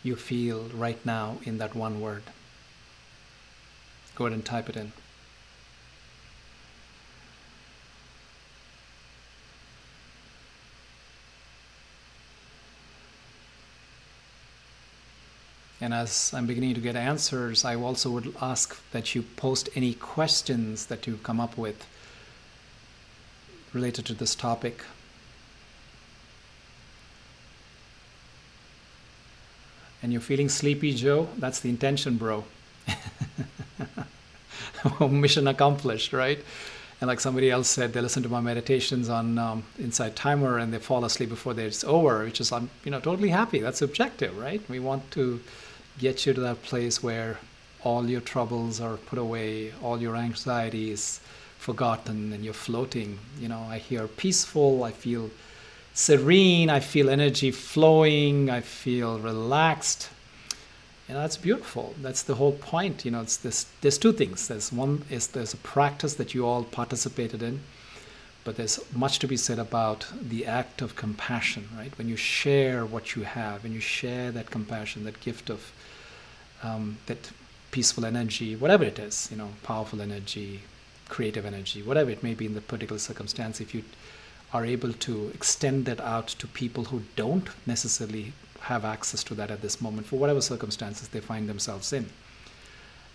you feel right now in that one word. Go ahead and type it in. And as I'm beginning to get answers, I also would ask that you post any questions that you've come up with related to this topic. and you're feeling sleepy, Joe, that's the intention, bro. Mission accomplished, right? And like somebody else said, they listen to my meditations on Insight Timer and they fall asleep before it's over, which is, I'm totally happy. That's objective, right? We want to get you to that place where all your troubles are put away, all your anxieties forgotten, and you're floating. I hear peaceful, I feel serene, I feel energy flowing, I feel relaxed. That's beautiful. That's the whole point. It's this. There's two things. There's a practice that you all participated in, but there's much to be said about the act of compassion, right? When you share what you have, and you share that compassion, that gift of that peaceful energy, whatever it is, powerful energy, creative energy, whatever it may be in the particular circumstance, if you are able to extend that out to people who don't necessarily have access to that at this moment, for whatever circumstances they find themselves in,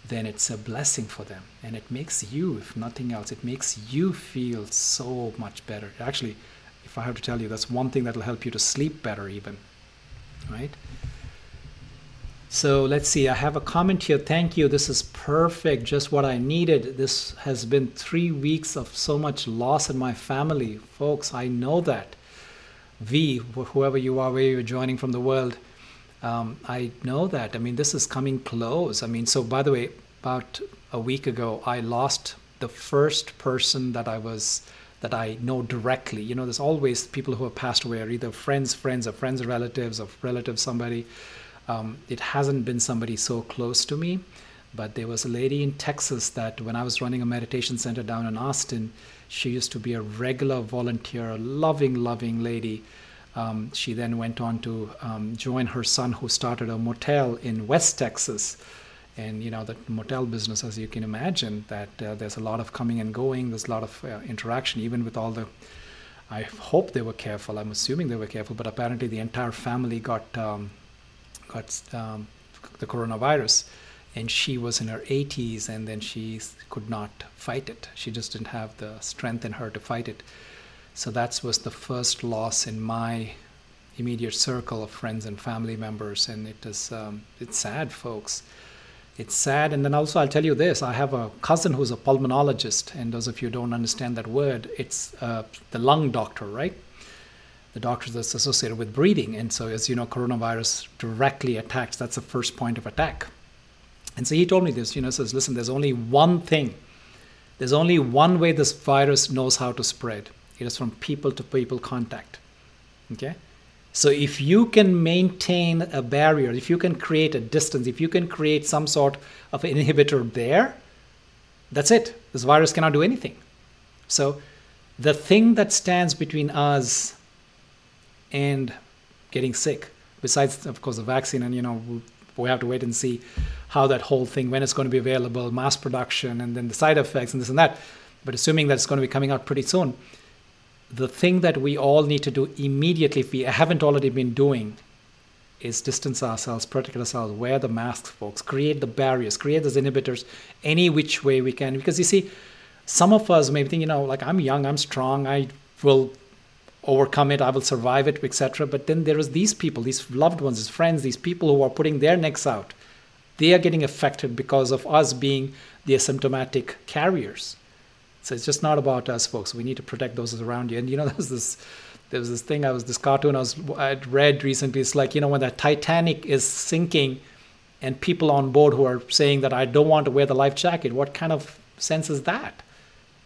then it's a blessing for them. And it makes you, if nothing else, it makes you feel so much better. Actually, if I have to tell you, that's one thing that will help you to sleep better even, right? So let's see, I have a comment here. Thank you. This is perfect. Just what I needed. This has been 3 weeks of so much loss in my family. Folks, I know that. V, whoever you are, where you're joining from the world, I know that. This is coming close. So by the way, about a week ago, I lost the first person that I know directly. There's always people who have passed away, are either friends or relatives, somebody. It hasn't been somebody so close to me, but there was a lady in Texas that when I was running a meditation center down in Austin, she used to be a regular volunteer, a loving lady. She then went on to join her son, who started a motel in West Texas. And the motel business, as you can imagine, that there's a lot of coming and going. There's a lot of interaction, even with all the, I hope they were careful. I'm assuming they were careful, but apparently the entire family got the coronavirus. And she was in her 80s, and then she could not fight it. She just didn't have the strength in her to fight it. So that was the first loss in my immediate circle of friends and family members. And it's sad, folks. It's sad. And then also I'll tell you this. I have a cousin who's a pulmonologist. And those of you who don't understand that word, it's the lung doctor, right? The doctor that's associated with breathing. And so, as you know, coronavirus directly attacks. That's the first point of attack. And so he told me this, says, listen, there's only one thing. There's only one way this virus knows how to spread. It is from people to people contact. Okay? So if you can maintain a barrier, if you can create a distance, if you can create some sort of an inhibitor there, that's it. This virus cannot do anything. So the thing that stands between us and getting sick, besides, of course, the vaccine, and, we have to wait and see how that whole thing, when it's going to be available, mass production, and then the side effects and this and that. But assuming that it's going to be coming out pretty soon, the thing that we all need to do immediately, if we haven't already been doing, is distance ourselves, protect ourselves, wear the masks, folks, create the barriers, create those inhibitors any which way we can. Because you see, some of us may think, like, I'm young, I'm strong, I will overcome it, I will survive it, etc. But then there is these people, these loved ones, these friends, these people who are putting their necks out. They are getting affected because of us being the asymptomatic carriers. So it's just not about us, folks. We need to protect those around you. And there was this cartoon I'd read recently. It's like, when the Titanic is sinking and people on board who are saying that I don't want to wear the life jacket. What kind of sense is that?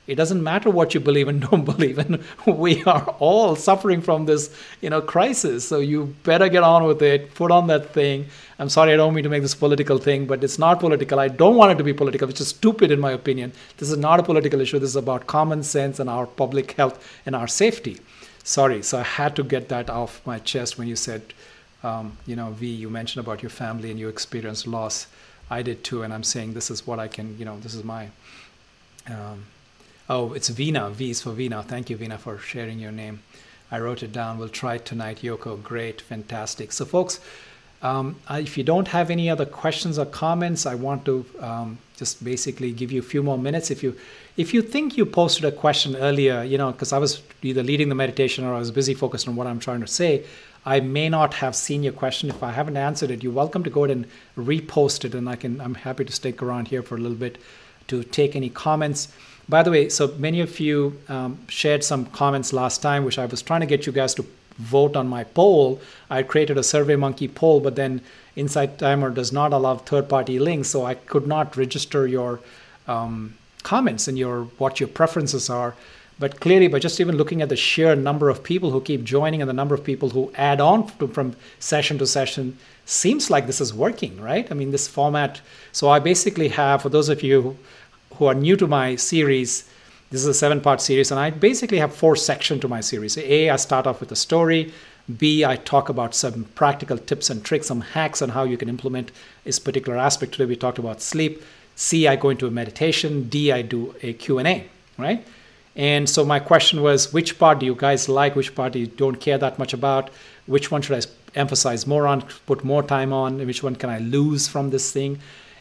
It doesn't matter what you believe and don't believe, and we are all suffering from this, crisis. So you better get on with it. Put on that thing. I'm sorry, I don't mean to make this political thing, but it's not political. I don't want it to be political, which is stupid in my opinion. This is not a political issue. This is about common sense and our public health and our safety. Sorry, so I had to get that off my chest when you said, V, you mentioned about your family and you experienced loss. I did too, and I'm saying this is what I can, this is my... Oh, it's Veena. V is for Veena. Thank you, Veena, for sharing your name. I wrote it down. We'll try it tonight. Yoko, great, fantastic. So, folks, If you don't have any other questions or comments, I want to just basically give you a few more minutes. If you think you posted a question earlier, because I was either leading the meditation or I was busy focused on what I'm trying to say, I may not have seen your question. If I haven't answered it, you're welcome to go ahead and repost it, and I'm happy to stick around here for a little bit to take any comments. By the way, so many of you shared some comments last time, which I was trying to get you guys to vote on my poll. I created a SurveyMonkey poll, but then Insight Timer does not allow third-party links, so I could not register your comments and what your preferences are. But clearly, by just even looking at the sheer number of people who keep joining and the number of people who add on from session to session, seems like this is working, right? I mean, this format. So I basically have, for those of you who are new to my series, this is a 7-part series, and I basically have 4 sections to my series. A, I start off with a story. B, I talk about some practical tips and tricks, some hacks on how you can implement this particular aspect. Today we talked about sleep. C, I go into a meditation. D, I do a Q&A, right? And so my question was, which part do you guys like? Which part do you don't care that much about? Which one should I emphasize more on, put more time on? And which one can I lose from this thing?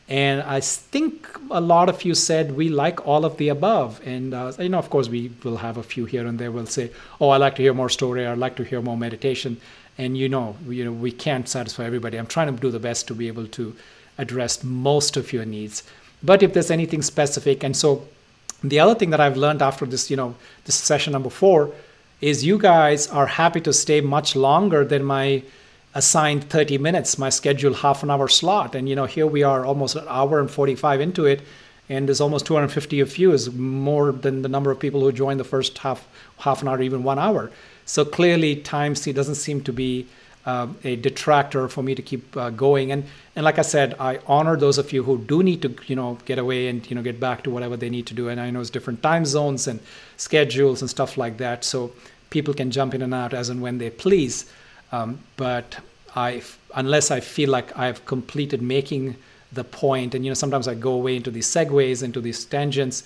And I think a lot of you said we like all of the above. And, of course, we will have a few here and there will say, oh, I like to hear more story. I'd like to hear more meditation. And, we can't satisfy everybody. I'm trying to do the best to be able to address most of your needs. But if there's anything specific, and so the other thing that I've learned after this, this session number 4, is you guys are happy to stay much longer than my assigned 30 minutes, my scheduled half-an-hour slot. And, here we are almost an hour and 45 into it, and there's almost 250 of you, is more than the number of people who joined the first half an hour, even 1 hour. So clearly, time doesn't seem to be a detractor for me to keep going. And like I said, I honor those of you who do need to, get away and, get back to whatever they need to do. And I know it's different time zones and schedules and stuff like that. So people can jump in and out as and when they please. But unless I feel like I've completed making the point, and sometimes I go away into these segues, into these tangents,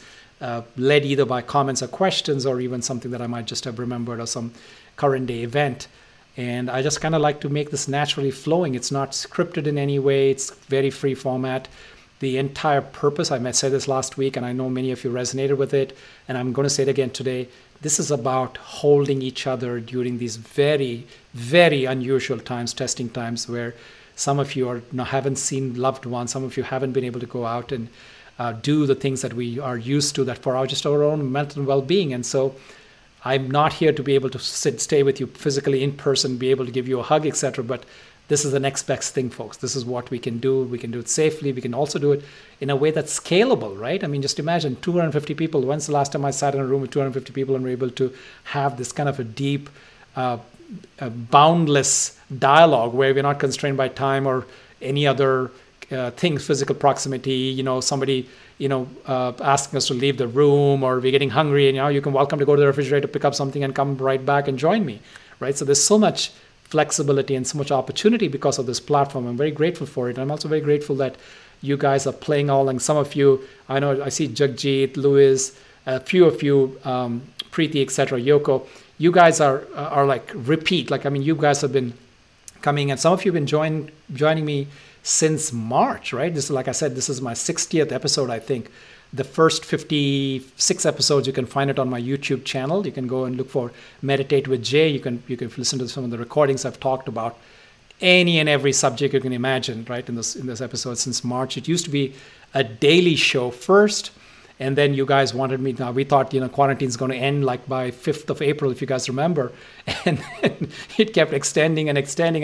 led either by comments or questions, or even something that I might just have remembered, or some current day event. And I just kind of like to make this naturally flowing. It's not scripted in any way. It's very free format. The entire purpose, I said this last week, and I know many of you resonated with it, and I'm going to say it again today. This is about holding each other during these very, very unusual times, testing times, where some of you haven't seen loved ones, some of you haven't been able to go out and do the things that we are used to, that for just our own mental well-being. And so I'm not here to be able to stay with you physically in person, be able to give you a hug, etc. But this is the next best thing, folks. This is what we can do. We can do it safely. We can also do it in a way that's scalable, right? I mean, just imagine 250 people. When's the last time I sat in a room with 250 people and were able to have this kind of a deep, boundless dialogue where we're not constrained by time or any other things, physical proximity, somebody, asking us to leave the room, or we're getting hungry and, you can welcome to go to the refrigerator, pick up something and come right back and join me, right? So there's so much flexibility and so much opportunity because of this platform. I'm very grateful for it. I'm also very grateful that you guys are playing along. Some of you, I know, I see Jagjit, Louis, a few of you, Preeti, etc., Yoko. You guys are like repeat. Like, I mean, you guys have been coming, and some of you have been joining me since March, right? This is, like I said, this is my 60th episode, I think. The first 56 episodes, you can find it on my YouTube channel. You can go and look for Meditate with Jay. You can listen to some of the recordings I've talked about any and every subject you can imagine, right? In this episode since March. It used to be a daily show first, and then you guys wanted me. Now we thought quarantine is going to end like by 5th of April, if you guys remember, and then it kept extending, and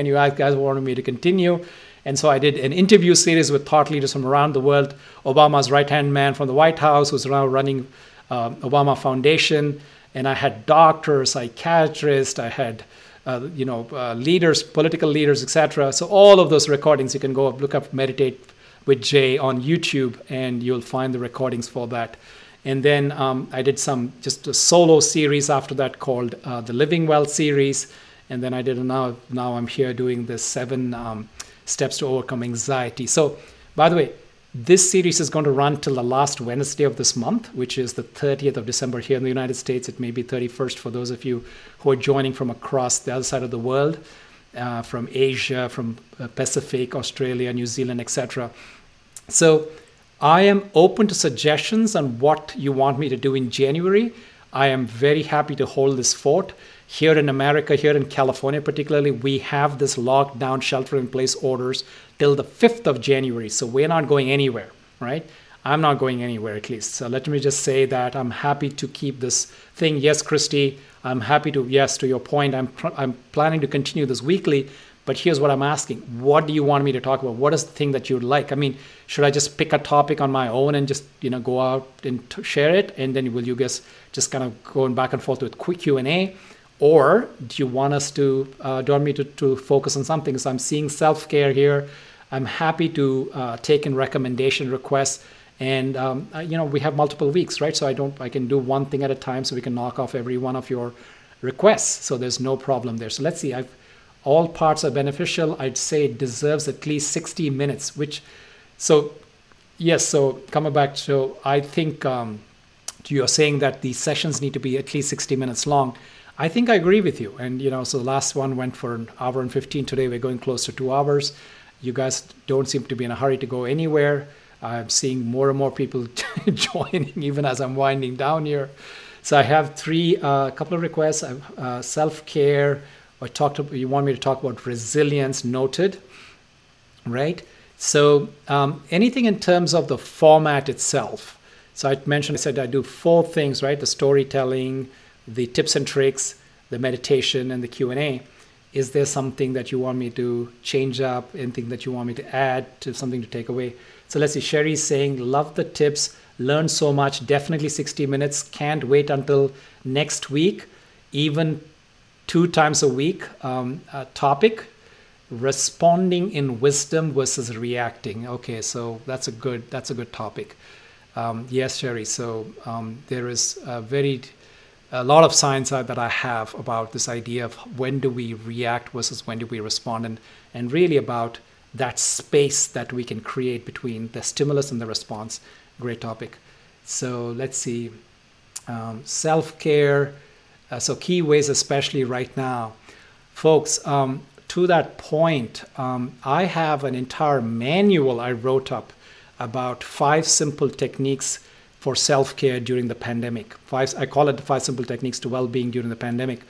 you guys wanted me to continue. And so I did an interview series with thought leaders from around the world. Obama's right-hand man from the White House, who's now running Obama Foundation. And I had doctors, psychiatrists, I had leaders, political leaders, etc. So all of those recordings, you can go look up Meditate with Jay on YouTube, and you'll find the recordings for that. And then I did just a solo series after that called the Living Well series. And then I did now I'm here doing the 7 steps to overcome anxiety. So, by the way, this series is going to run till the last Wednesday of this month, which is the 30th of December here in the United States. It may be 31st for those of you who are joining from across the other side of the world. from Asia, from Pacific, Australia, New Zealand, etc. So I am open to suggestions on what you want me to do in January. I am very happy to hold this fort. Here in America, here in California particularly, we have this lockdown shelter-in-place orders till the 5th of January. So we're not going anywhere, right? I'm not going anywhere at least. So let me just say that I'm happy to keep this thing. Yes, Christy, I'm happy to, yes, to your point, I'm planning to continue this weekly. But here's what I'm asking. What do you want me to talk about? What is the thing that you'd like? I mean, should I just pick a topic on my own and just, go out and share it? And then will you guys just kind of going back and forth with quick Q&A? Or do you want us to, do you want me to focus on something? So I'm seeing self-care here. I'm happy to take in recommendation requests. And, we have multiple weeks, right? So I can do one thing at a time so we can knock off every one of your requests. So there's no problem there. So let's see. All parts are beneficial. I'd say it deserves at least 60 minutes, yes, so coming back, so I think you're saying that the sessions need to be at least 60 minutes long. I think I agree with you. And, so the last one went for an hour and 15. Today we're going close to 2 hours. You guys don't seem to be in a hurry to go anywhere. I'm seeing more and more people joining even as I'm winding down here. So I have a couple of requests. Self-care. You want me to talk about resilience, noted, right? So anything in terms of the format itself. So I said I do 4 things, right? The storytelling, the tips and tricks, the meditation, and the Q&A. Is there something that you want me to change up? Anything that you want me to add to something to take away? So let's see, Sherry's saying, love the tips, learn so much, definitely 60 minutes, can't wait until next week, even 2 times a week. Topic, responding in wisdom versus reacting. Okay, so that's a good topic. Yes, Sherry. So there is a lot of science that I have about this idea of when do we react versus when do we respond, and really about that space that we can create between the stimulus and the response. Great topic. So let's see, self-care. So key ways, especially right now. Folks, to that point, I have an entire manual I wrote up about 5 simple techniques for self-care during the pandemic. I call it the 5 simple techniques to well-being during the pandemic.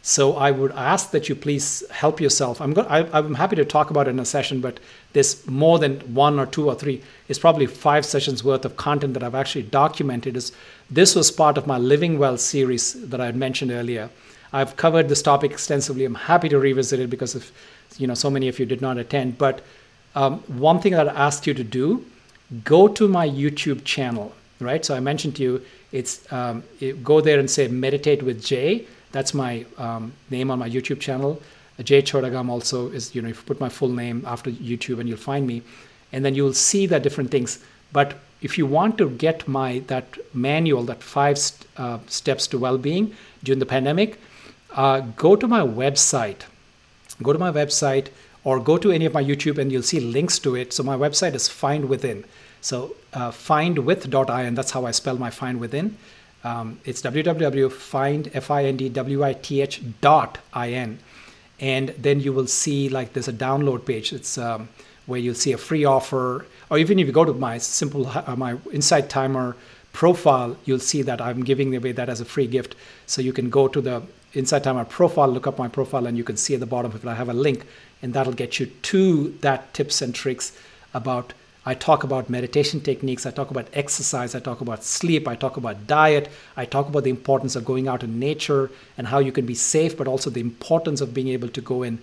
So I would ask that you please help yourself. I'm happy to talk about it in a session, but there's more than 1 or 2 or 3. It's probably 5 sessions worth of content that I've actually documented. This was part of my Living Well series that I had mentioned earlier. I've covered this topic extensively. I'm happy to revisit it because of, so many of you did not attend. But one thing that I asked you to do, go to my YouTube channel, right? So I mentioned to you, go there and say Meditate with Jay. That's my name on my YouTube channel. Jay Chodagam also is, if you put my full name after YouTube and you'll find me. And then you'll see the different things. But if you want to get that manual, that 5 steps to well-being during the pandemic, go to my website. Go to my website or go to any of my YouTube and you'll see links to it. So my website is Find Within. So findwith.in, that's how I spell my Find Within. It's www.findwith.in. And then you will see there's a download page. It's where you'll see a free offer, or even if you go to my my Insight Timer profile, you'll see that I'm giving away that as a free gift. So you can go to the Insight Timer profile, look up my profile, and you can see at the bottom of it I have a link, and that'll get you to that tips and tricks about. I talk about meditation techniques, I talk about exercise, I talk about sleep, I talk about diet, I talk about the importance of going out in nature and how you can be safe, but also the importance of being able to go and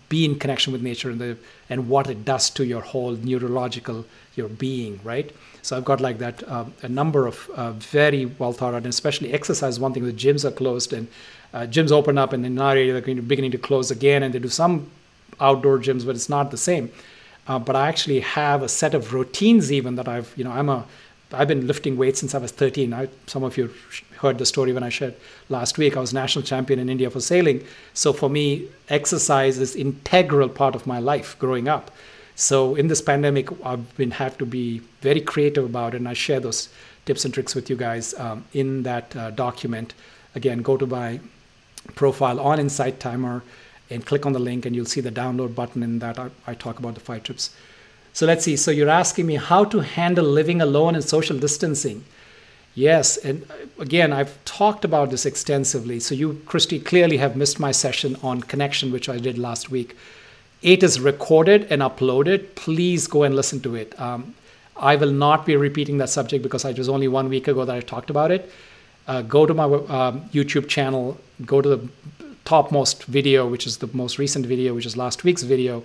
be in connection with nature and what it does to your whole neurological, your being, right? So I've got that, a number of very well thought out, and especially exercise. One thing, the gyms are closed and gyms open up, and in our area they're beginning to close again, and they do some outdoor gyms, but it's not the same. But I actually have a set of routines even that I've been lifting weights since I was 13. Some of you heard the story when I shared last week. I was national champion in India for sailing. So for me, exercise is an integral part of my life growing up. So in this pandemic, I've had to be very creative about it. And I share those tips and tricks with you guys in that document. Again, go to my profile on Insight Timer and click on the link and you'll see the download button. In that I talk about the 5 trips. So let's see. So you're asking me how to handle living alone and social distancing. Yes, and again, I've talked about this extensively. So you, Christy, clearly have missed my session on connection, which I did last week. It is recorded and uploaded. Please go and listen to it. I will not be repeating that subject because it was only 1 week ago that I talked about it. Go to my YouTube channel, go to the topmost video, which is the most recent video, which is last week's video,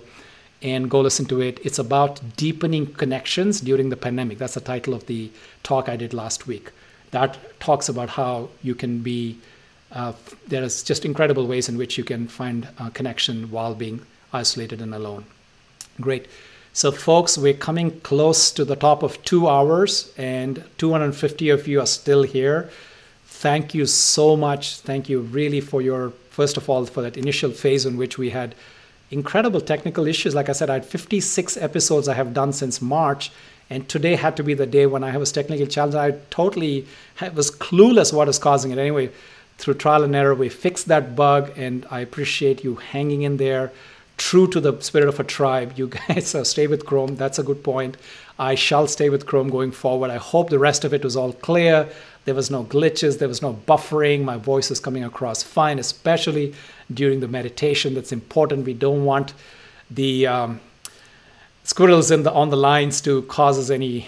and go listen to it. It's about deepening connections during the pandemic. That's the title of the talk I did last week. That talks about how you can be, there's just incredible ways in which you can find connection while being isolated and alone. Great. So folks, we're coming close to the top of 2 hours and 250 of you are still here. Thank you so much. Thank you really for your, first of all, for that initial phase in which we had incredible technical issues. Like I said, I had 56 episodes I have done since March, and today had to be the day when I have a technical challenge. I totally was clueless what is causing it. Anyway, through trial and error, we fixed that bug, and I appreciate you hanging in there, true to the spirit of a tribe. You guys stay with Chrome. That's a good point. I shall stay with Chrome going forward. I hope the rest of it was all clear. There was no glitches. There was no buffering. My voice is coming across fine, especially during the meditation. That's important. We don't want the squirrels on the lines to cause us any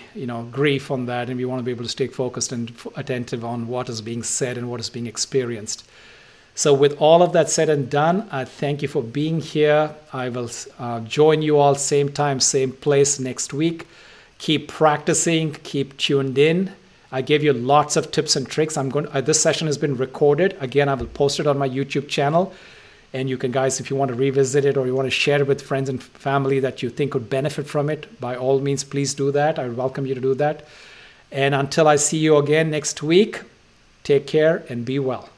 grief on that, and we want to be able to stay focused and attentive on what is being said and what is being experienced. So with all of that said and done, I thank you for being here. I will join you all same time, same place next week. Keep practicing, keep tuned in. I gave you lots of tips and tricks. This session has been recorded. Again, I will post it on my YouTube channel. And you can, guys, if you want to revisit it or you want to share it with friends and family that you think would benefit from it, by all means, please do that. I welcome you to do that. And until I see you again next week, take care and be well.